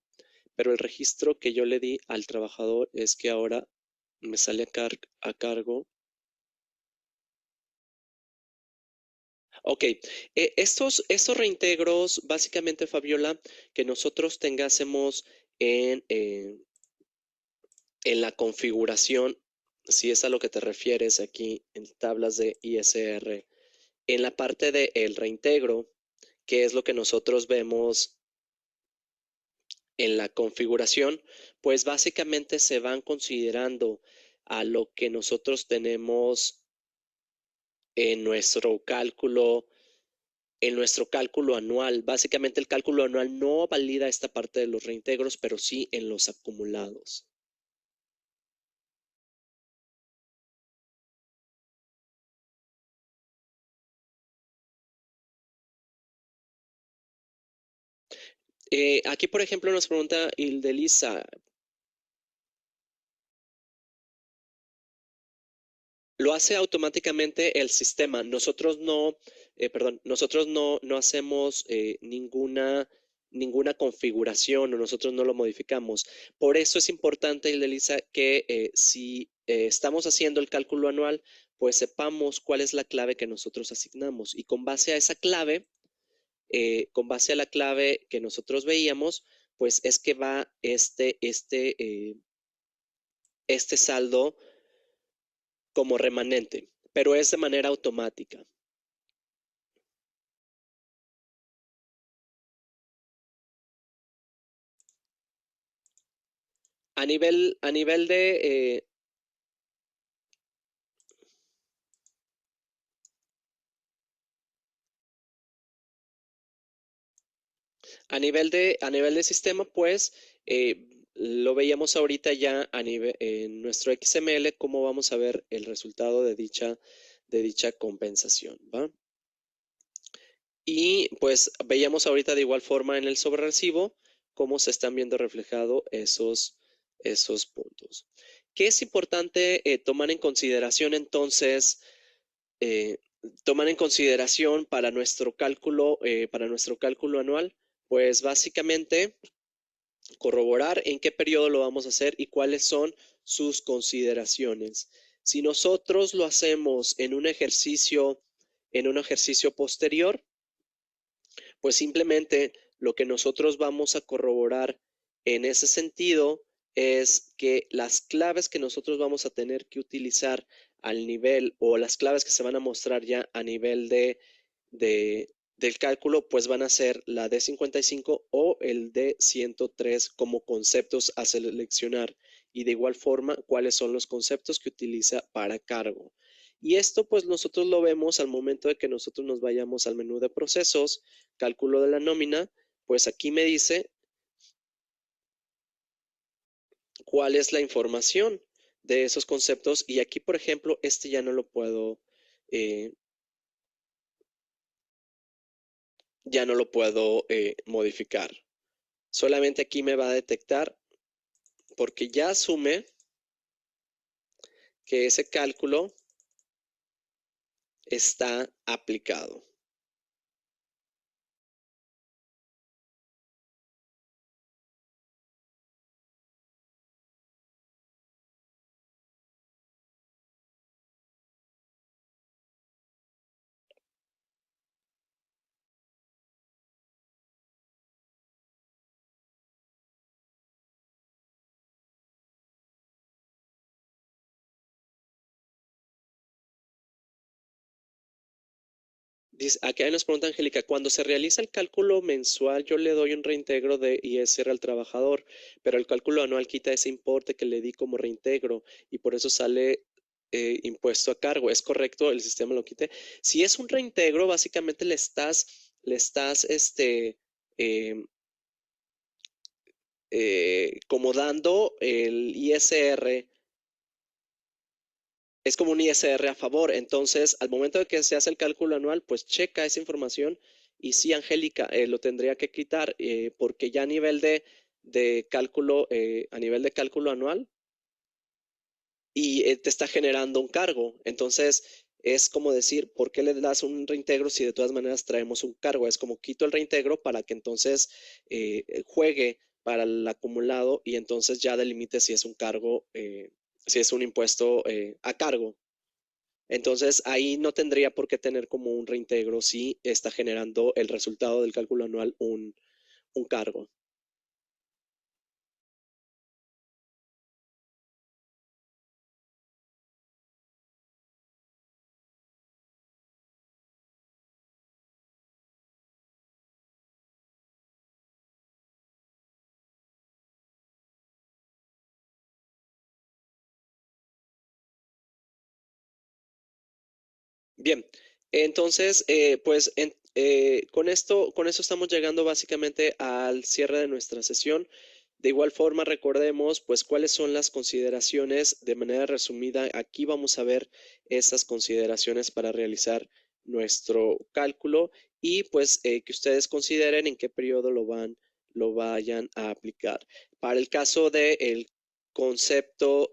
Pero el registro que yo le di al trabajador es que ahora me sale a cargo. Ok, estos reintegros, básicamente, Fabiola, que nosotros tengásemos en la configuración, si es a lo que te refieres aquí en tablas de ISR, en la parte del reintegro, que es lo que nosotros vemos en la configuración, pues básicamente se van considerando a lo que nosotros tenemos en nuestro cálculo anual. Básicamente el cálculo anual no valida esta parte de los reintegros, pero sí en los acumulados. Aquí, por ejemplo, nos pregunta Ildelisa, lo hace automáticamente el sistema. Nosotros no hacemos ninguna configuración o nosotros no lo modificamos. Por eso es importante, Ildelisa, que si estamos haciendo el cálculo anual, pues sepamos cuál es la clave que nosotros asignamos. Y con base a esa clave, con base a la clave que nosotros veíamos, pues es que va este saldo como remanente, pero es de manera automática. A nivel de sistema, pues lo veíamos ahorita ya en nuestro XML, cómo vamos a ver el resultado de dicha compensación, ¿va? Y pues veíamos ahorita de igual forma en el sobrerecibo cómo se están viendo reflejados esos puntos. ¿Qué es importante tomar en consideración entonces? eh, Tomar en consideración para nuestro cálculo anual, pues básicamente corroborar en qué periodo lo vamos a hacer y cuáles son sus consideraciones. Si nosotros lo hacemos en un ejercicio posterior, pues simplemente lo que nosotros vamos a corroborar en ese sentido es que las claves que nosotros vamos a tener que utilizar al nivel o las claves que se van a mostrar ya a nivel del cálculo, pues van a ser la d 55 o el d 103 como conceptos a seleccionar. Y de igual forma, cuáles son los conceptos que utiliza para cargo. Y esto pues nosotros lo vemos al momento de que nosotros nos vayamos al menú de procesos, cálculo de la nómina, pues aquí me dice cuál es la información de esos conceptos y aquí, por ejemplo, este eh, ya no lo puedo modificar. Solamente aquí me va a detectar porque ya asume que ese cálculo está aplicado. Dice, aquí nos pregunta Angélica, cuando se realiza el cálculo mensual, yo le doy un reintegro de ISR al trabajador, pero el cálculo anual quita ese importe que le di como reintegro y por eso sale impuesto a cargo. ¿Es correcto? ¿El sistema lo quite? Si es un reintegro, básicamente le estás, em, como dando el ISR, es como un ISR a favor. Entonces, al momento de que se hace el cálculo anual, pues checa esa información y sí, Angélica, lo tendría que quitar porque ya a nivel de cálculo anual y te está generando un cargo. Entonces, es como decir, ¿por qué le das un reintegro si de todas maneras traemos un cargo? Es como quito el reintegro para que entonces juegue para el acumulado y entonces ya delimite si es un cargo, si es un impuesto a cargo. Entonces, ahí no tendría por qué tener como un reintegro si está generando el resultado del cálculo anual un cargo. Bien, entonces, pues con esto estamos llegando básicamente al cierre de nuestra sesión. De igual forma, recordemos pues cuáles son las consideraciones de manera resumida. Aquí vamos a ver esas consideraciones para realizar nuestro cálculo y pues que ustedes consideren en qué periodo lo vayan a aplicar. Para el caso del concepto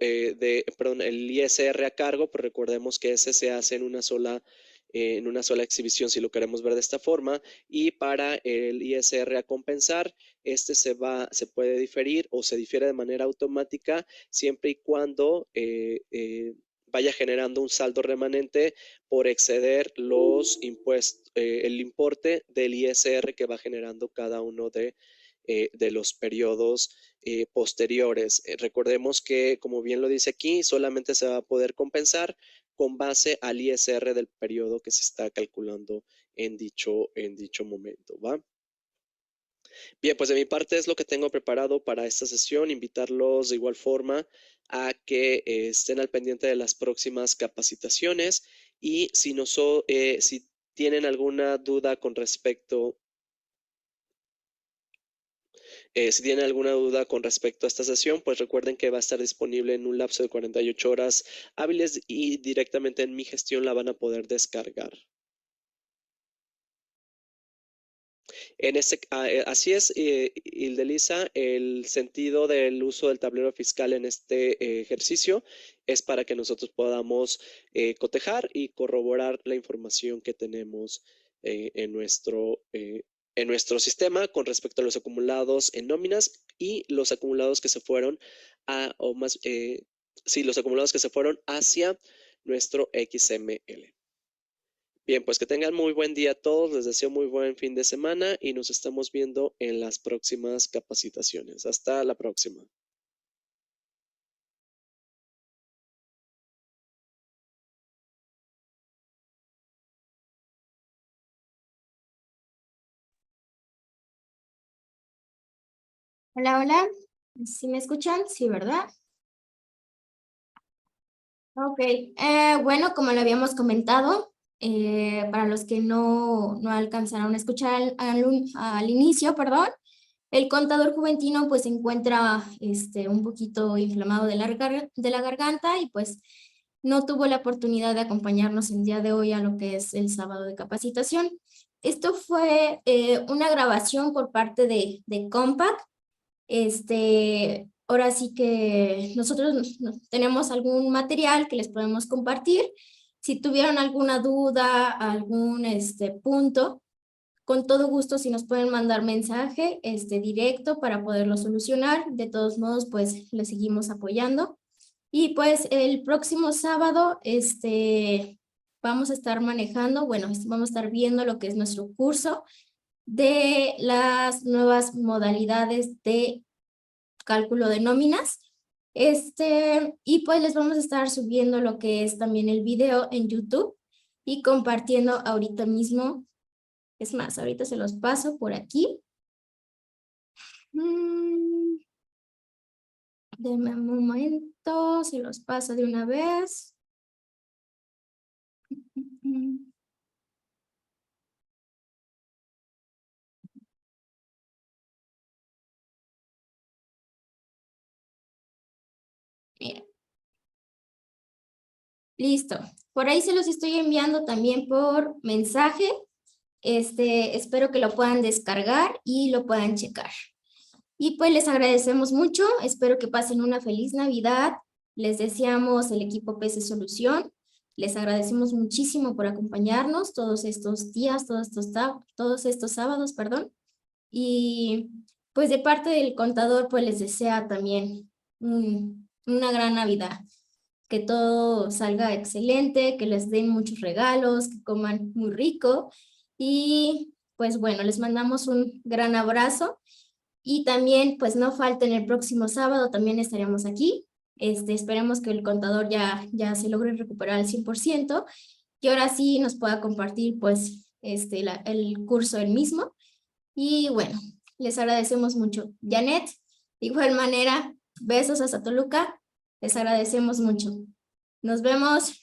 perdón, el ISR a cargo, pues recordemos que ese se hace en una sola exhibición si lo queremos ver de esta forma y para el ISR a compensar, se puede diferir o se difiere de manera automática siempre y cuando vaya generando un saldo remanente por exceder el importe del ISR que va generando cada uno de los periodos posteriores. Recordemos que, como bien lo dice aquí, solamente se va a poder compensar con base al ISR del periodo que se está calculando en dicho momento, ¿va? Bien, pues de mi parte es lo que tengo preparado para esta sesión. Invitarlos de igual forma a que estén al pendiente de las próximas capacitaciones y si tienen alguna duda con respecto si tienen alguna duda con respecto a esta sesión, pues recuerden que va a estar disponible en un lapso de 48 horas hábiles y directamente en mi gestión la van a poder descargar. Así es, Ildelisa, el sentido del uso del tablero fiscal en este ejercicio es para que nosotros podamos cotejar y corroborar la información que tenemos en nuestro sistema con respecto a los acumulados en nóminas y los acumulados que se fueron los acumulados que se fueron hacia nuestro XML. Bien, pues que tengan muy buen día a todos, les deseo muy buen fin de semana y nos estamos viendo en las próximas capacitaciones. Hasta la próxima. Hola, hola. ¿Sí me escuchan? Sí, ¿verdad? Ok. Bueno, como lo habíamos comentado, para los que no alcanzaron a escuchar al inicio, perdón, el contador juventino pues se encuentra un poquito inflamado de la garganta y pues no tuvo la oportunidad de acompañarnos el día de hoy a lo que es el sábado de capacitación. Esto fue una grabación por parte de Compaq. Ahora sí que nosotros tenemos algún material que les podemos compartir. Si tuvieron alguna duda, algún punto, con todo gusto si nos pueden mandar mensaje directo para poderlo solucionar. De todos modos, pues les seguimos apoyando. Y pues el próximo sábado vamos a estar manejando, bueno, vamos a estar viendo lo que es nuestro curso de las nuevas modalidades de cálculo de nóminas. Y pues les vamos a estar subiendo lo que es también el video en YouTube y compartiendo ahorita mismo. Es más, ahorita se los paso por aquí. Denme un momento, se los paso de una vez. Mira. Listo. Por ahí se los estoy enviando también por mensaje. Espero que lo puedan descargar y lo puedan checar. Y pues les agradecemos mucho. Espero que pasen una feliz Navidad. Les deseamos el equipo PC Solución. Les agradecemos muchísimo por acompañarnos todos estos días, todos estos sábados, perdón. Y pues de parte del contador, pues les desea también una gran Navidad. Que todo salga excelente, que les den muchos regalos, que coman muy rico. Y pues bueno, les mandamos un gran abrazo. Y también pues no falten el próximo sábado, también estaremos aquí. Esperemos que el contador ya se logre recuperar al 100% y ahora sí nos pueda compartir pues el curso el mismo. Y bueno, les agradecemos mucho. Janet, de igual manera, besos hasta Toluca. Les agradecemos mucho. Nos vemos.